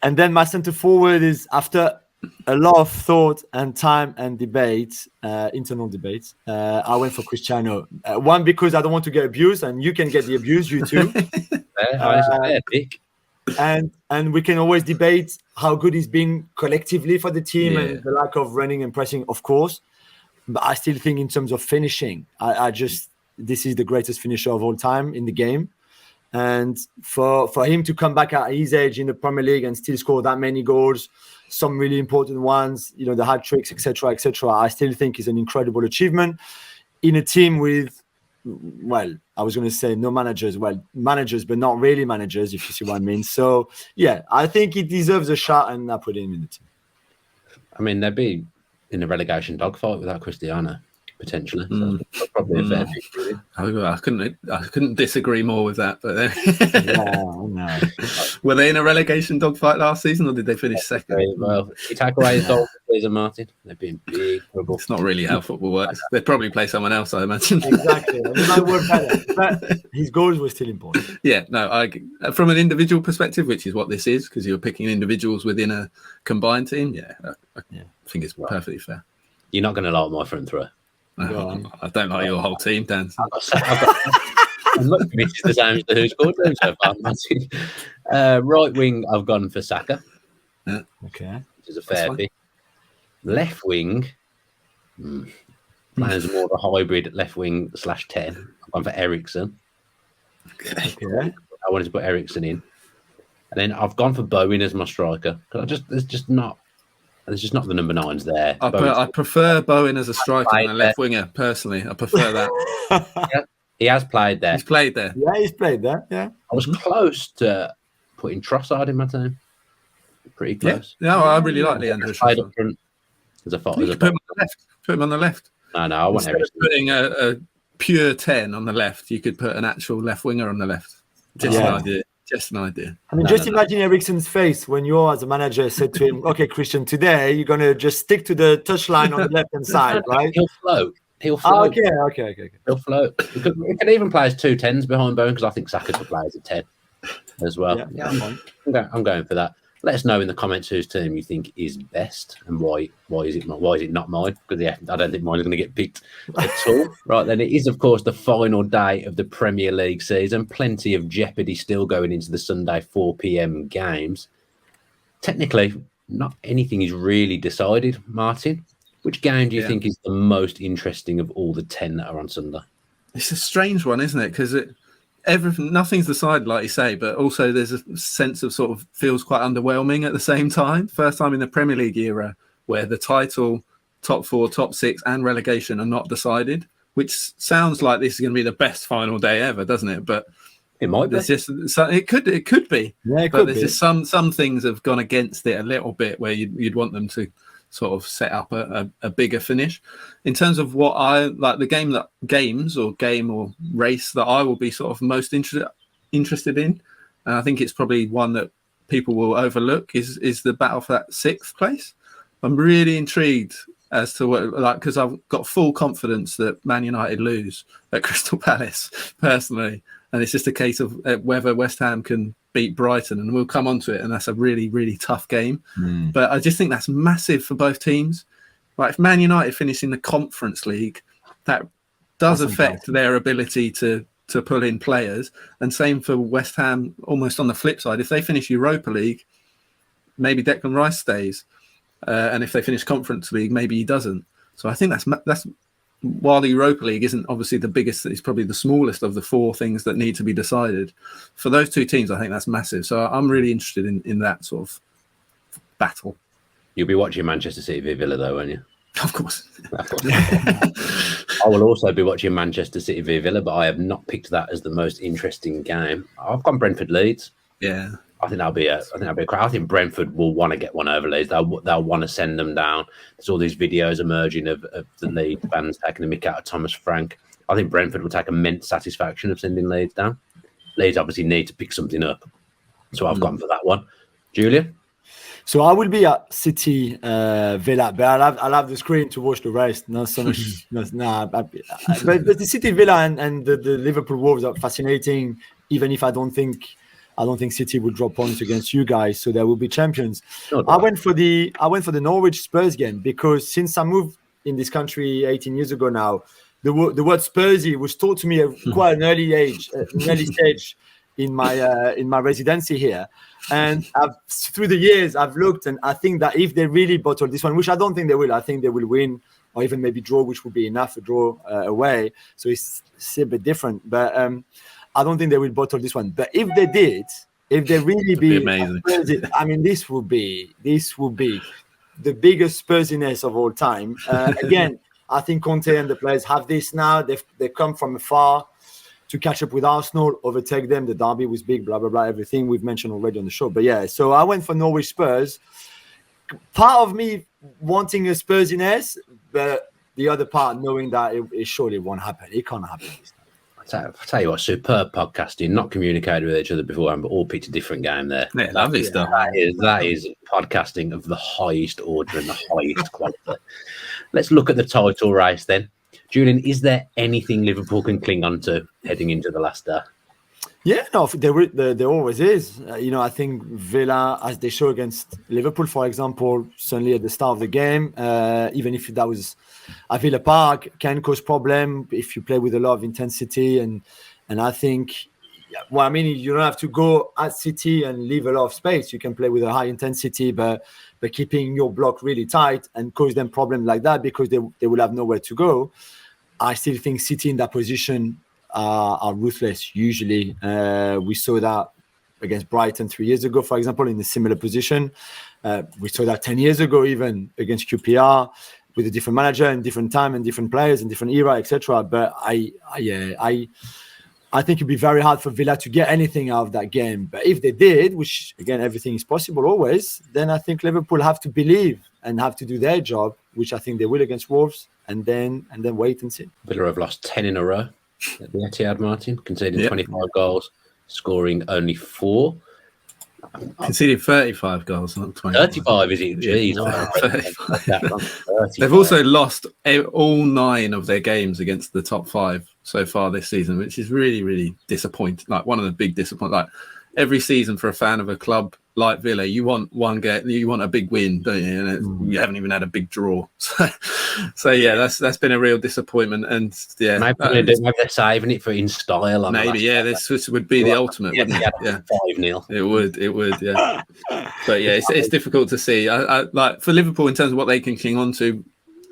And then my centre forward is, after a lot of thought and time and debate, internal debates, I went for Cristiano. One, because I don't want to get abused, and you can get the abuse, you too. And we can always debate how good he's been collectively for the team and the lack of running and pressing, of course. But I still think in terms of finishing, this is the greatest finisher of all time in the game. And for him to come back at his age in the Premier League and still score that many goals, some really important ones, the hat tricks, etc., I still think is an incredible achievement in a team with, well, I was going to say no managers, managers, but not really managers, if you see what I mean. So, yeah, I think he deserves a shot, and I put him in the team. I mean, they'd be in a relegation dogfight without Cristiano. Potentially, so probably a fair victory. I couldn't disagree more with that. But no. Were they in a relegation dogfight last season, or did they finish second? Well, you take away his goal this season, Martin, they'd be in big trouble. It's not really how football works. They'd probably play someone else, I imagine. Exactly. It might work better, but his goals were still important. Yeah, no. From an individual perspective, which is what this is, because you're picking individuals within a combined team. I think it's perfectly fair. You're not going to like my front throw. I don't like your whole team, Dan. I'm not convinced it's the same as the Who Scored team so far. Right wing, I've gone for Saka. Yeah. Okay. Which is a fair pick. Left wing, playing more of a hybrid left wing /10. I've gone for Eriksen. Okay. I wanted to put Eriksen in. And then I've gone for Bowen as my striker. There's just not the number 9s there. I prefer Bowen as a striker than a left winger, personally. I prefer that. He has played there. He's played there. Yeah, he's played there. Yeah. I was close to putting Trossard in my team. Pretty close. Yeah, I really like Leandro Trossard. As a put him on the left. Put him on the left. No, I want Instead of putting a pure 10 on the left, you could put an actual left winger on the left. Just an idea. Just an idea. I mean, imagine Eriksen's face when you, as a manager, said to him, "Okay, Christian, today you're gonna just stick to the touchline on the left-hand side, right?" He'll float. Okay. He'll float. He can even play as 2 10s behind Bowen, because I think Saka could play as a 10 as well. Yeah. I'm going for that. Let us know in the comments whose team you think is best and why is it not mine? Because I don't think mine is going to get picked at all. Right, then it is, of course, the final day of the Premier League season. Plenty of jeopardy still going into the Sunday 4 p.m. games. Technically, not anything is really decided. Martin, which game do you think is the most interesting of all the 10 that are on Sunday? It's a strange one, isn't it? Because nothing's decided, like you say, but also there's a sense of sort of feels quite underwhelming at the same time. First time in the Premier League era where the title, top 4, top 6 and relegation are not decided, which sounds like this is going to be the best final day ever, doesn't it? But it might be. It could be. Yeah, but there's just some things have gone against it a little bit where you'd want them to sort of set up a bigger finish. In terms of what I like, the game or race that I will be sort of most interested in, and I think it's probably one that people will overlook, is the battle for that 6th place. I'm really intrigued as to what, because I've got full confidence that Man United lose at Crystal Palace personally, and it's just a case of whether West Ham can beat Brighton, and we'll come on to it, and that's a really, really tough game. But I just think that's massive for both teams. Like, if Man United finish in the Conference League, that does affect their ability to pull in players, and same for West Ham, almost on the flip side. If they finish Europa League, maybe Declan Rice stays, and if they finish Conference League, maybe he doesn't. So I think that's while the Europa League isn't obviously the biggest, it's probably the smallest of the 4 things that need to be decided. For those 2 teams, I think that's massive. So I'm really interested in that sort of battle. You'll be watching Manchester City v Villa, though, won't you? Of course. I will also be watching Manchester City v Villa, but I have not picked that as the most interesting game. I've gone Brentford Leeds. Yeah. I think that'll be a crowd. I think Brentford will want to get one over Leeds. They'll want to send them down. There's all these videos emerging of the Leeds fans taking the mick out of Thomas Frank. I think Brentford will take immense satisfaction of sending Leeds down. Leeds obviously need to pick something up. So I've gone for that one. Julien? So I will be at City Villa, but I'll have the screen to watch the rest. Not so much. But the City Villa and the Liverpool Wolves are fascinating. Even if I don't think City will drop points against you guys, so they will be champions. I went for the Norwich Spurs game because since I moved in this country 18 years ago now, the word Spursy was taught to me at quite an early stage in my residency here. And through the years, I've looked, and I think that if they really bottle this one, which I don't think they will, I think they will win or even maybe draw, which would be enough to draw away. So it's a bit different. But I don't think they will bottle this one. But if they did, if they really be amazing. I mean, this will be the biggest Spursiness of all time. Again, I think Conte and the players have this now. They've come from afar to catch up with Arsenal, overtake them. The derby was big, blah, blah, blah, everything we've mentioned already on the show. But yeah, so I went for Norwich Spurs. Part of me wanting a Spursiness, but the other part knowing that it surely won't happen. It can't happen this time. I'll tell you what, superb podcasting, not communicated with each other beforehand, but all picked a different game there. Yeah, lovely stuff. That is podcasting of the highest order and the highest quality. Let's look at the title race then. Julien, is there anything Liverpool can cling on to heading into the last day? Yeah, no, there always is. I think Villa, as they show against Liverpool, for example, certainly at the start of the game, even if that was at Villa Park, can cause problem if you play with a lot of intensity. And I think, well, I mean, you don't have to go at City and leave a lot of space. You can play with a high intensity, but keeping your block really tight and cause them problems like that because they will have nowhere to go. I still think City in that position are ruthless. Usually, we saw that against Brighton 3 years ago, for example, in a similar position. We saw that 10 years ago, even against QPR, with a different manager and different time and different players and different era, etc. But I think it'd be very hard for Villa to get anything out of that game. But if they did, which again, everything is possible always, then I think Liverpool have to believe and have to do their job, which I think they will against Wolves, and then wait and see. Villa have lost 10 in a row at the Etihad, Martin, conceding 25 goals, scoring only 4. Conceded 35 goals, not 20. 35, is it? Jeez. They've also lost all 9 of their games against the top 5 so far this season, which is really, really disappointing. Like one of the big disappointments. Like every season for a fan of a club like Villa, you want one game, you want a big win, don't you? And you haven't even had a big draw. So yeah, that's been a real disappointment. And yeah, maybe they're saving it for in style. Maybe, yeah, this would be the ultimate. Yeah, yeah. 5-0. It would, yeah. But yeah, it's difficult to see. I like for Liverpool in terms of what they can cling on to,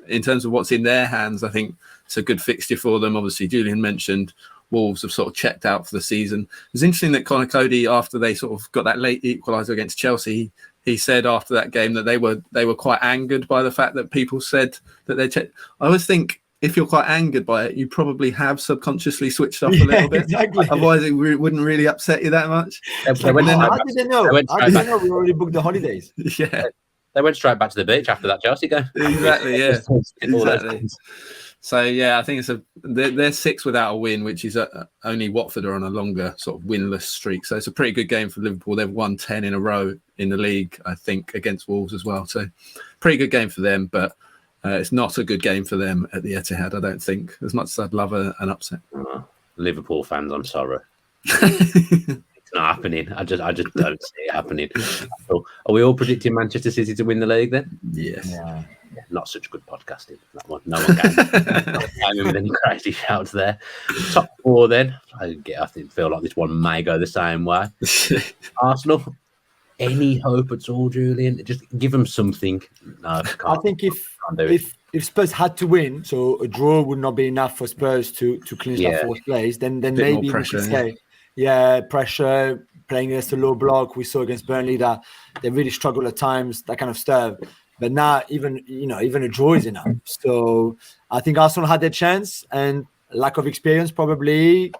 in terms of what's in their hands. I think it's a good fixture for them. Obviously, Julien mentioned Wolves have sort of checked out for the season. It's interesting that Conor Cody, after they sort of got that late equaliser against Chelsea, he said after that game that they were quite angered by the fact that people said that they checked. I always think if you're quite angered by it, you probably have subconsciously switched off a little bit. Exactly. Otherwise, it wouldn't really upset you that much. How did they know? How did they know we already booked the holidays? Yeah. They went straight back to the beach after that Chelsea game. Exactly, yeah. Exactly. So yeah, I think they're 6 without a win, which is only Watford are on a longer sort of winless streak. So it's a pretty good game for Liverpool. They've won 10 in a row in the league, I think, against Wolves as well. So pretty good game for them, but it's not a good game for them at the Etihad, I don't think, as much as I'd love an upset. Liverpool fans, I'm sorry. It's not happening. I just don't see it happening. So, are we all predicting Manchester City to win the league then? Yes. Yeah. Not such good podcasting. That one. No one can with any crazy shouts there. Top 4 then. I feel like this one may go the same way. Arsenal. Any hope at all, Julien? Just give them something. No, I think if if Spurs had to win, so a draw would not be enough for Spurs to clinch that fourth place, then maybe pressure, we could say, pressure, playing against a low block. We saw against Burnley that they really struggle at times, that kind of stuff. But now even a draw is enough. So I think Arsenal had their chance, and lack of experience probably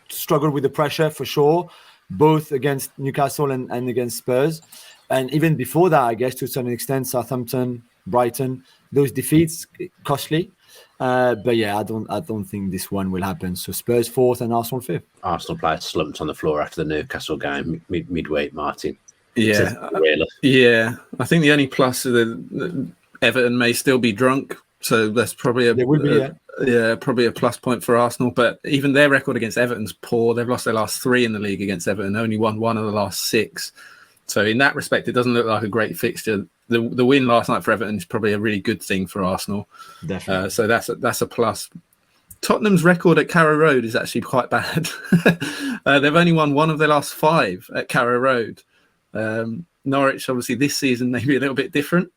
struggled with the pressure for sure, both against Newcastle and against Spurs. And even before that, I guess to a certain extent, Southampton, Brighton, those defeats costly. But yeah, I don't think this one will happen. So Spurs 4th and Arsenal 5th. Arsenal players slumped on the floor after the Newcastle game midweek, Martin. Yeah, I think the only plus is that Everton may still be drunk, so that's probably probably a plus point for Arsenal. But even their record against Everton's poor. They've lost their last 3 in the league against Everton, only won 1 of the last 6. So in that respect, it doesn't look like a great fixture. The win last night for Everton is probably a really good thing for Arsenal. Definitely. So that's a plus. Tottenham's record at Carrow Road is actually quite bad. They've only won 1 of their last 5 at Carrow Road. Norwich, obviously, this season maybe a little bit different.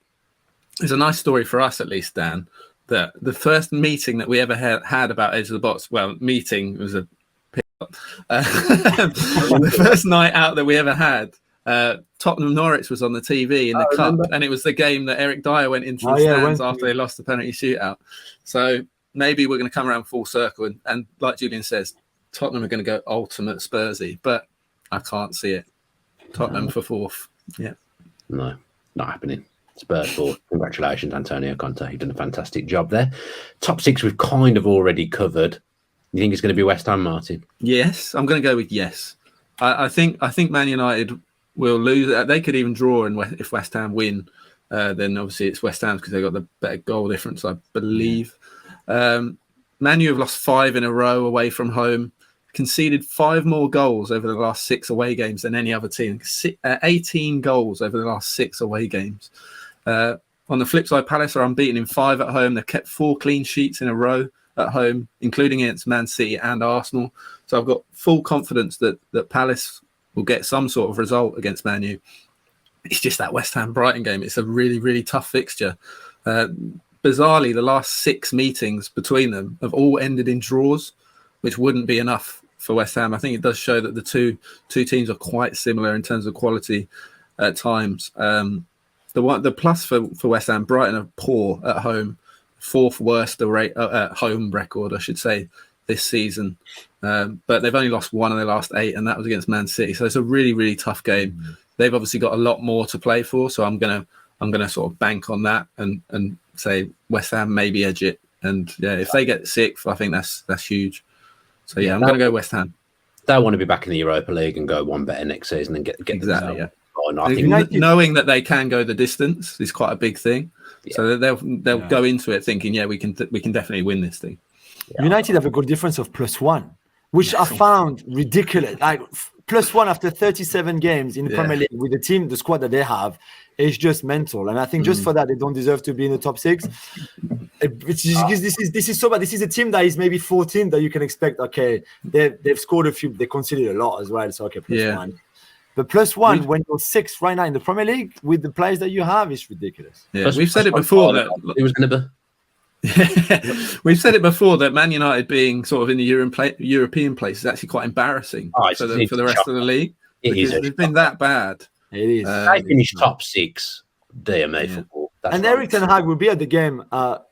It's a nice story for us, at least, Dan, that the first meeting that we ever had about Edge of the Box, meeting was a the first night out that we ever had, Tottenham Norwich was on the TV in the cup, and it was the game that Eric Dyer went into the stands after they lost the penalty shootout. So maybe we're going to come around full circle, and like Julien says, Tottenham are going to go ultimate Spursy, but I can't see it. Tottenham for 4th. Yeah. No, not happening. Spurs 4th. Congratulations, Antonio Conte. You've done a fantastic job there. Top 6 we've kind of already covered. You think it's going to be West Ham, Martin? Yes, I'm going to go with yes. I think Man United will lose. They could even draw, and if West Ham win, then obviously it's West Ham because they've got the better goal difference, I believe. Man U have lost 5 in a row away from home. Conceded 5 more goals over the last 6 away games than any other team. 18 goals over the last 6 away games. On the flip side, Palace are unbeaten in 5 at home. They've kept 4 clean sheets in a row at home, including against Man City and Arsenal. So I've got full confidence that Palace will get some sort of result against Man U. It's just that West Ham Brighton game. It's a really, really tough fixture. Bizarrely, the last 6 meetings between them have all ended in draws, which wouldn't be enough for West Ham. I think it does show that the two teams are quite similar in terms of quality at times. The plus for West Ham, Brighton are poor at home, 4th worst at home record, I should say, this season. But they've only lost 1 of their last 8, and that was against Man City. So it's a really, really tough game. They've obviously got a lot more to play for. So I'm gonna sort of bank on that and say West Ham maybe edge it. And yeah, if they get 6th, I think that's huge. So yeah, I'm going to go West Ham. They want to be back in the Europa League and go one better next season and get exactly. Yeah. I think knowing that they can go the distance is quite a big thing. Yeah. So they'll go into it thinking, we can definitely win this thing. Yeah. United have a goal difference of +1, which I found ridiculous. Like +1 after 37 games in the Premier League with the squad that they have is just mental. And I think just for that, they don't deserve to be in the top 6. This is so bad. This is a team that is maybe 14 that you can expect. Okay, they've scored a few. They conceded a lot as well. So okay, +1. But +1 when you're 6th right now in the Premier League with the players that you have is ridiculous. Yeah, we've said it before that it was going to be. We've said it before that Man United being sort of in the European place is actually quite embarrassing for the rest of the league. They've been that bad. It is. They finished top 6 DMA football. And Eric Ten Hag will be at the game at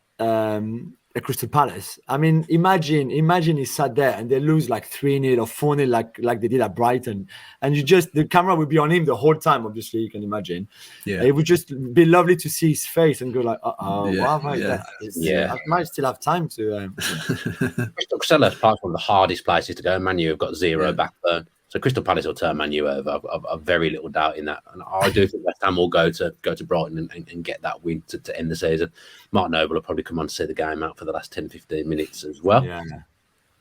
Crystal Palace. I mean, imagine he sat there and they lose like 3-0 or 4-0 like they did at Brighton. And the camera would be on him the whole time, obviously, you can imagine. Yeah. It would just be lovely to see his face and go like, I might still have time to... Crystal Palace, apart from the hardest places to go, Man U have got 0 backburn. So Crystal Palace will turn Man U over. I've very little doubt in that. And I do think West Ham will go to Brighton and get that win to end the season. Martin Noble will probably come on to see the game out for the last 10, 15 minutes as well. Yeah.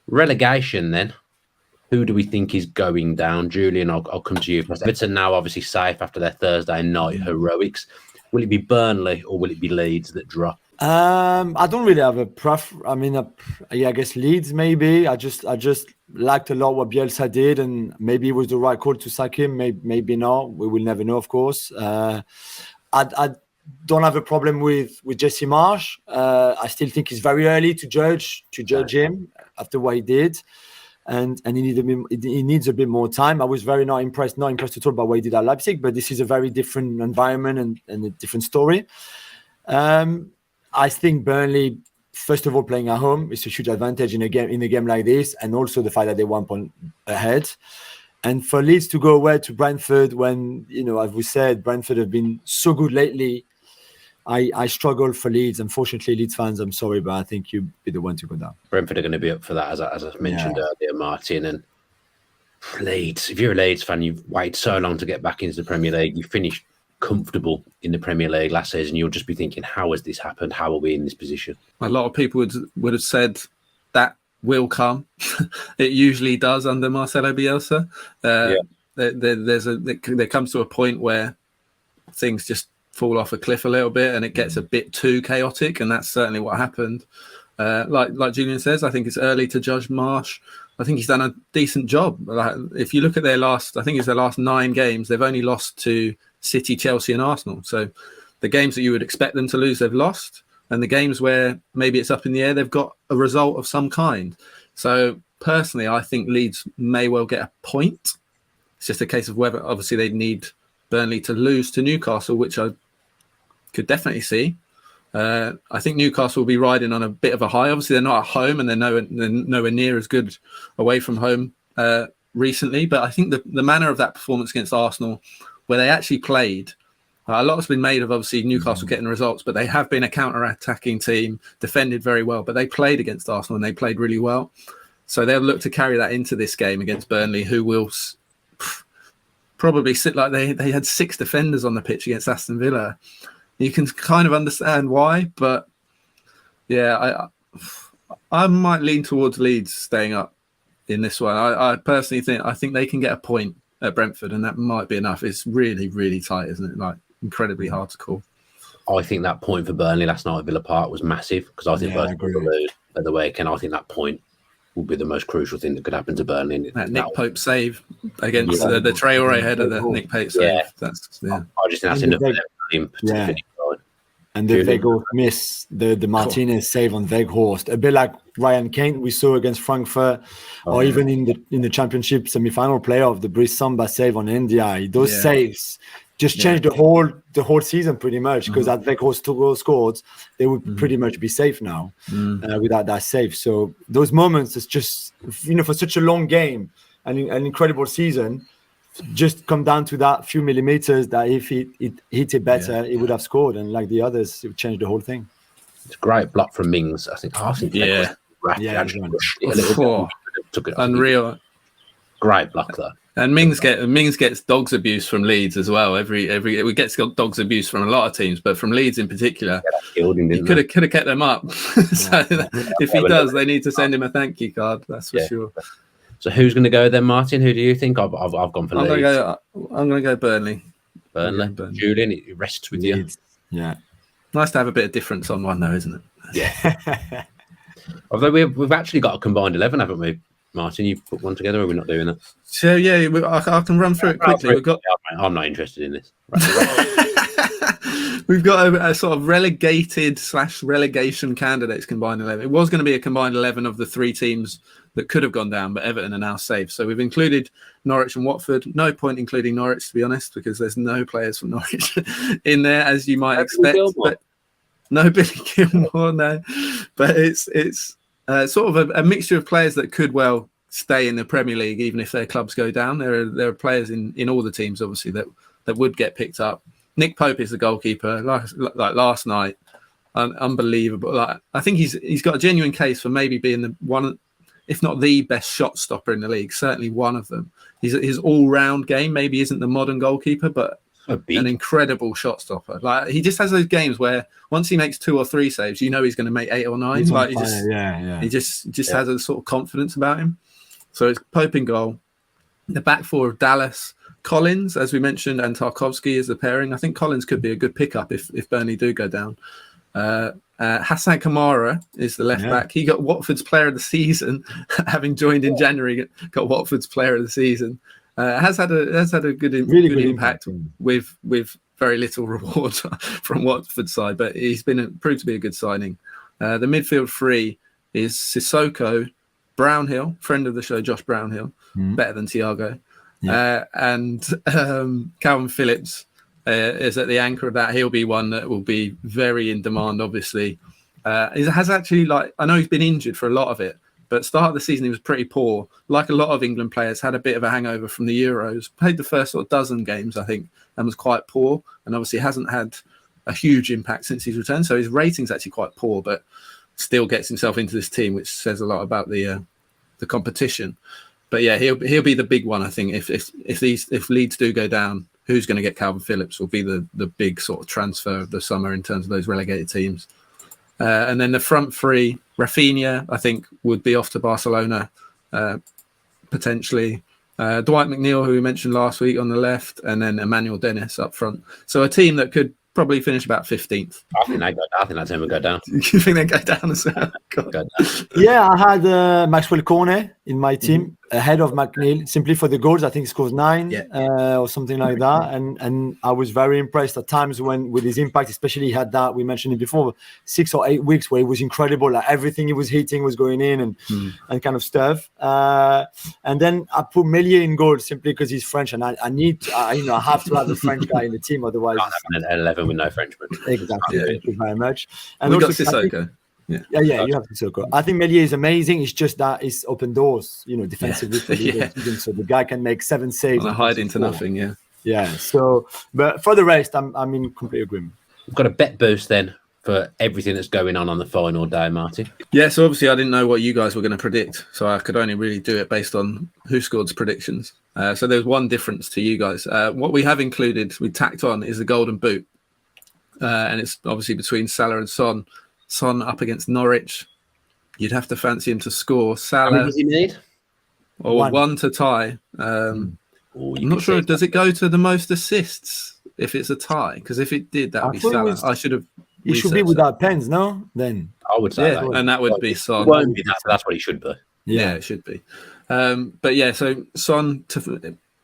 Relegation then. Who do we think is going down? Julien, I'll come to you. Everton now obviously safe after their Thursday night heroics. Will it be Burnley or will it be Leeds that drop? I don't really have a preference. I mean, I guess Leeds maybe. I just liked a lot what Bielsa did, and maybe it was the right call to sack him. Maybe not. We will never know, of course. don't have a problem with Jesse Marsch. I still think it's very early to judge him after what he did, and he needs a bit more time. I was not impressed at all by what he did at Leipzig, but this is a very different environment and a different story. I think Burnley, first of all, playing at home is a huge advantage in a game like this, and also the fact that they're 1 point ahead. And for Leeds to go away to Brentford when, as we said, Brentford have been so good lately, I struggle for Leeds. Unfortunately, Leeds fans, I'm sorry, but I think you'd be the one to go down. Brentford are going to be up for that, as I mentioned earlier, Martin. And Leeds, if you're a Leeds fan, you've waited so long to get back into the Premier League. You finished comfortable in the Premier League last season. You'll just be thinking, how has this happened? How are we in this position? A lot of people would have said that will come. It usually does under Marcelo Bielsa. There comes to a point where things just fall off a cliff a little bit and it gets a bit too chaotic, and that's certainly what happened. Like Julien says, I think it's early to judge Marsch. I think he's done a decent job. If you look at their last 9 games, they've only lost to City, Chelsea and Arsenal. So the games that you would expect them to lose, they've lost. And the games where maybe it's up in the air, they've got a result of some kind. So personally, I think Leeds may well get a point. It's just a case of whether, obviously, they'd need Burnley to lose to Newcastle, which I could definitely see. I think Newcastle will be riding on a bit of a high. Obviously, they're not at home and they're nowhere near as good away from home recently. But I think the manner of that performance against Arsenal, where they actually played, a lot has been made of obviously Newcastle getting results, but they have been a counter-attacking team, defended very well. But they played against Arsenal and they played really well. So they'll look to carry that into this game against Burnley, who will probably sit like they had 6 defenders on the pitch against Aston Villa. You can kind of understand why, but yeah, I might lean towards Leeds staying up in this one. I personally think they can get a point at Brentford, and that might be enough. It's really, really tight, isn't it? Like, incredibly hard to call. I think that point for Burnley last night at Villa Park was massive, because I think Burnley will lose at the weekend. I think that point will be the most crucial thing that could happen to Burnley. That Nick Pope save against the Traore header, the Nick Pope save. Yeah. I just think that's enough for them to finish. And the Weghorst miss, the Martinez save on Weghorst, a bit like Ryan Kane we saw against Frankfurt, or even in the Championship semi-final playoff, the Brice Samba save on NDI. Those saves just changed the whole season pretty much, because at Weghorst scored, they would pretty much be safe now without that save. So those moments, it's just, for such a long game and an incredible season, just come down to that few millimeters that if it hit it better, it would have scored, and like the others, it would change the whole thing. It's a great block from Mings. I think took it unreal. Great block though. And Mings gets dogs abuse from Leeds as well. We get dogs abuse from a lot of teams, but from Leeds in particular, he could have kept them up. So if he does, they need to send him a thank you card. That's for sure. So who's going to go then, Martin? Who do you think? I've gone for Leeds. I'm going to go Burnley. Burnley. Julien, it rests with Leeds. you. Yeah. Nice to have a bit of difference on one, though, isn't it? Yeah. Although we've actually got a combined 11, haven't we, Martin? You put one together, or are we not doing that? So yeah, I can run through it quickly. I'm not interested in this. We've got a sort of relegated / relegation candidates combined 11. It was going to be a combined 11 of the 3 teams that could have gone down, but Everton are now safe. So we've included Norwich and Watford. No point including Norwich, to be honest, because there's no players from Norwich in there, as you might expect. But no Billy Gilmore, no. But it's sort of a mixture of players that could well stay in the Premier League, even if their clubs go down. There are players in all the teams, obviously, that would get picked up. Nick Pope is the goalkeeper. Like last night, unbelievable. Like, I think he's got a genuine case for maybe being the one, if not the best shot stopper in the league. Certainly one of them. His all-round game maybe isn't the modern goalkeeper, but an incredible shot stopper. Like, he just has those games where once he makes 2 or 3 saves, he's going to make 8 or 9. Like, he just has a sort of confidence about him. So it's Pope in goal. The back 4 of Dallas, Collins, as we mentioned, and Tarkowski is the pairing. I think Collins could be a good pickup if Burnley do go down. Hassan Kamara is the left back. He got Watford's player of the season, having joined in January. Got Watford's player of the season. Has had a good impact with very little reward from Watford's side, but he's been proved to be a good signing. The midfield three is Sissoko, Brownhill, friend of the show, Josh Brownhill, better than Thiago, and Calvin Phillips is at the anchor of that. He'll be one that will be very in demand, obviously. He has actually, I know he's been injured for a lot of it, but start of the season he was pretty poor. Like a lot of England players, had a bit of a hangover from the Euros. Played the first sort of dozen games, I think, and was quite poor. And obviously hasn't had a huge impact since he's returned. So his rating's actually quite poor, but still gets himself into this team, which says a lot about the competition. But yeah, he'll be the big one, I think. If Leeds do go down, who's going to get Calvin Phillips will be the big sort of transfer of the summer in terms of those relegated teams. And then the front three, Rafinha, I think, would be off to Barcelona, potentially. Dwight McNeil, who we mentioned last week, on the left, and then Emmanuel Dennis up front. So a team that could probably finish about 15th. I think that team will go down. You think they go down as well? Yeah, I had Maxwell Cornet in my team ahead of McNeil, simply for the goals. I think he scores 9 or something like that. And I was very impressed at times with his impact, especially he had that, we mentioned it before, 6 or 8 weeks where it was incredible. Like everything he was hitting was going in and kind of stuff. And then I put Meslier in goal simply because he's French, and I have to have a French guy in the team, otherwise. Can't have an 11 with no Frenchman. Exactly. Yeah. Thank you very much. And we got also, Sissoko. Yeah, you have Sissoko. I think Meslier is amazing. It's just that it's open doors, defensively for the so the guy can make 7 saves. On a hide into nothing, Yeah. So, but for the rest, I'm in complete agreement. We've got a bet boost then for everything that's going on the final day, Martin. Yeah, so obviously I didn't know what you guys were going to predict, so I could only really do it based on WhoScored's predictions. So there's one difference to you guys. What we have included, we tacked on, is the Golden Boot. And it's obviously between Salah and Son. Son up against Norwich. You'd have to fancy him to score. Salah. How many does he need? Or one to tie. I'm not sure. Does it go to the most assists if it's a tie? Because if it did, that would be Salah. I should have. It should be without pens, no? Then I would say that. And that would be Son. It won't be that, but that's what he should be. Yeah, it should be. But yeah, so Son,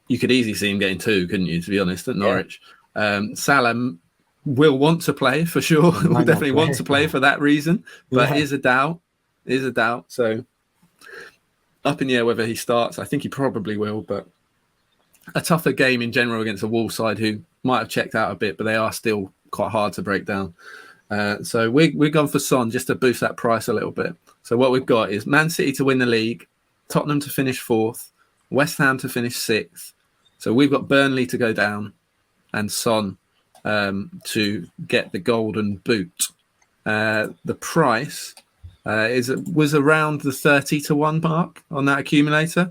you could easily see him getting 2, couldn't you, to be honest, at Norwich. Salah will want to play for sure. Will definitely want to play for that reason, but is a doubt. So up in the air whether he starts. I think he probably will, but a tougher game in general against a Wolves side who might have checked out a bit, but they are still quite hard to break down. So we're gone for Son just to boost that price a little bit. So what we've got is Man City to win the league, Tottenham to finish 4th, West Ham to finish 6th. So we've got Burnley to go down and Son to get the golden boot. The price was around the 30-1 mark on that accumulator.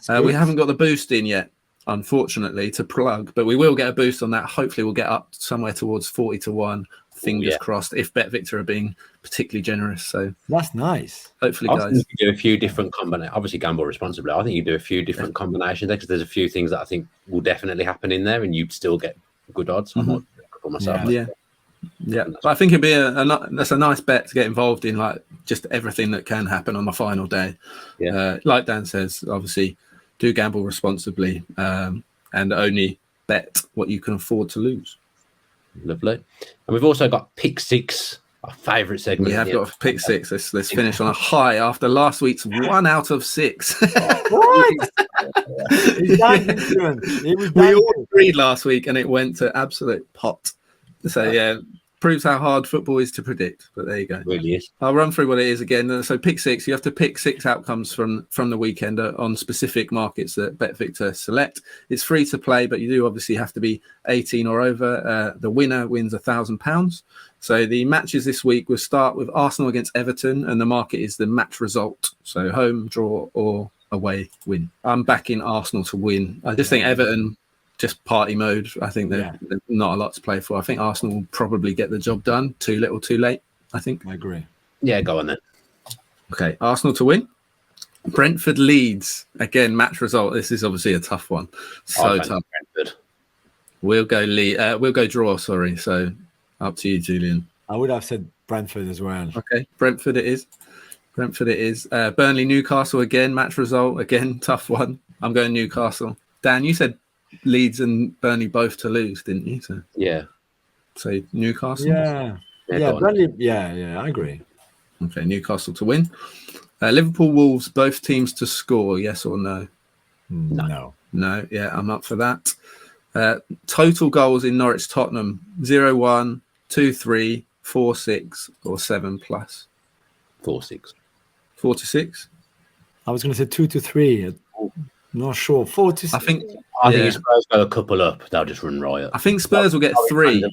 We haven't got the boost in yet, unfortunately, to plug, but we will get a boost on that. Hopefully we'll get up somewhere towards 40-1. Fingers crossed, if BetVictor are being particularly generous. So that's nice. Hopefully, guys. You do a few different combinations. Obviously, gamble responsibly. I think you do a few different combinations there because there's a few things that I think will definitely happen in there, and you'd still get good odds. For myself. Yeah. But I think it'd be that's a nice bet to get involved in, like just everything that can happen on the final day. Like Dan says, obviously, do gamble responsibly and only bet what you can afford to lose. Lovely. And we've also got Pick 6, our favourite segment. We have got Pick 6. Let's finish on a high after last week's 1 out of 6. Right. We all agreed last week and it went to absolute pot. So proves how hard football is to predict. But there you go. It really is. I'll run through what it is again. So Pick 6, you have to pick 6 outcomes from the weekend on specific markets that BetVictor select. It's free to play, but you do obviously have to be 18 or over. The winner wins £1,000. So the matches this week will start with Arsenal against Everton, and the market is the match result. So home, draw, or away win. I'm backing Arsenal to win. I just think Everton, just party mode. I think there's not a lot to play for. I think Arsenal will probably get the job done. Too little, too late, I think. I agree. Yeah, go on then. Okay, Arsenal to win. Brentford Leeds. Again, match result. This is obviously a tough one. So tough. Brentford. We'll go draw, sorry. So up to you, Julien. I would have said Brentford as well. Okay, Brentford it is. Burnley Newcastle again, match result. Again, tough one. I'm going Newcastle. Dan, you said Leeds and Burnley both to lose, didn't you? So Yeah. say Newcastle. Yeah. Yeah. Burnley. Yeah. I agree. Okay, Newcastle to win. Liverpool, Wolves, both teams to score. Yes or no? No. No. Yeah, I'm up for that. Total goals in Norwich, Tottenham: 0-1, 2-3, 4-6, or 7+. 4-6. 4-6. I was going to say 2-3. Not sure. 4-6. I think if Spurs go a couple up, they'll just run riot. I think Spurs will get 3.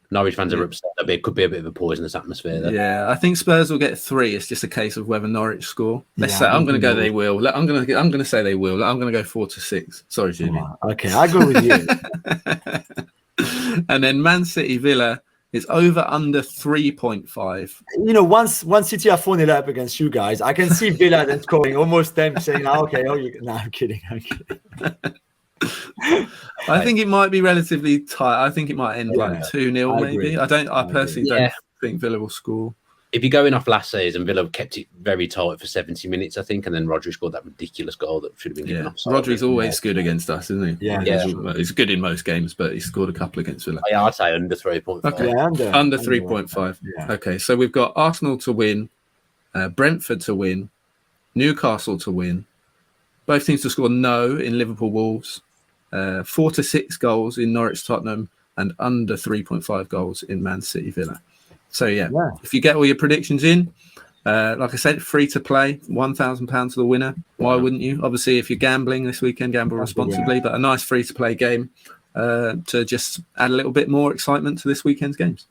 Norwich fans are upset. It could be a bit of a poisonous atmosphere there. Yeah, I think Spurs will get 3. It's just a case of whether Norwich score. Let's say I'm going to go. They will. I'm going to say they will. I'm going to go 4-6. Sorry, Julien. Okay, I go with you. And then Man City Villa is over under 3.5. You know, once City are 4-0 up against you guys, I can see Villa then scoring almost them saying, okay, I'm kidding. I think it might be relatively tight. I think it might end like 2-0 maybe. I personally don't think Villa will score. If you're going off last season, Villa kept it very tight for 70 minutes, I think, and then Rodri scored that ridiculous goal that should have been given off. Rodri's always good against us, isn't he? Yeah. He's good in most games, but he scored a couple against Villa. Yeah, I'd say under 3.5. Okay, under 3.5. Yeah. Okay, so we've got Arsenal to win, Brentford to win, Newcastle to win. Both teams to score no in Liverpool Wolves, 4-6 goals in Norwich Tottenham, and under 3.5 goals in Man City Villa. So if you get all your predictions in, like I said, free to play, £1,000 to the winner. Why wouldn't you? Obviously, if you're gambling this weekend, gamble responsibly, but a nice free to play game to just add a little bit more excitement to this weekend's games.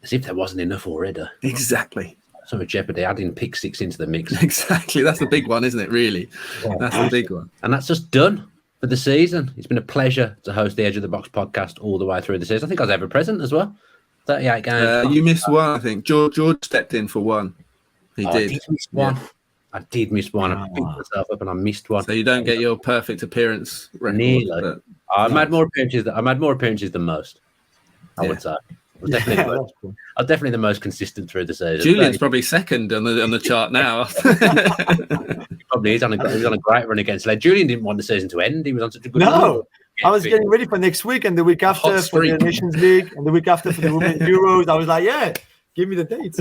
As if there wasn't enough already. Exactly. Some of jeopardy, adding pick 6 into the mix. Exactly. That's the big one, isn't it, really? Yeah. That's the big one. And that's just done for the season. It's been a pleasure to host the Edge of the Box podcast all the way through the season. I think I was ever present as well. 38 games. You missed one, I think. George stepped in for one. He did. I did miss one. I did miss one. I picked myself up and I missed one. So you don't get your perfect appearance record. Nearly. I made more appearances than most, I would say. I was definitely the most consistent through the season. Julian's probably second on the chart now. He probably is. He was on a great run against Leeds. Julian didn't want the season to end. He was on such a good run. I was getting ready for next week and the week after for the Nations League and the week after for the Women's Euros. I was like, give me the dates.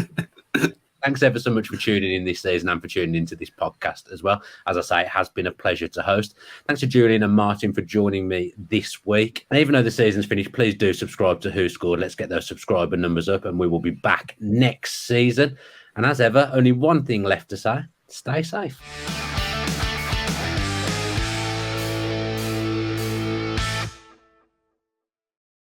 Thanks ever so much for tuning in this season and for tuning into this podcast as well. As I say, it has been a pleasure to host. Thanks to Julien and Martin for joining me this week. And even though the season's finished, please do subscribe to Who Scored. Let's get those subscriber numbers up and we will be back next season. And as ever, only one thing left to say. Stay safe.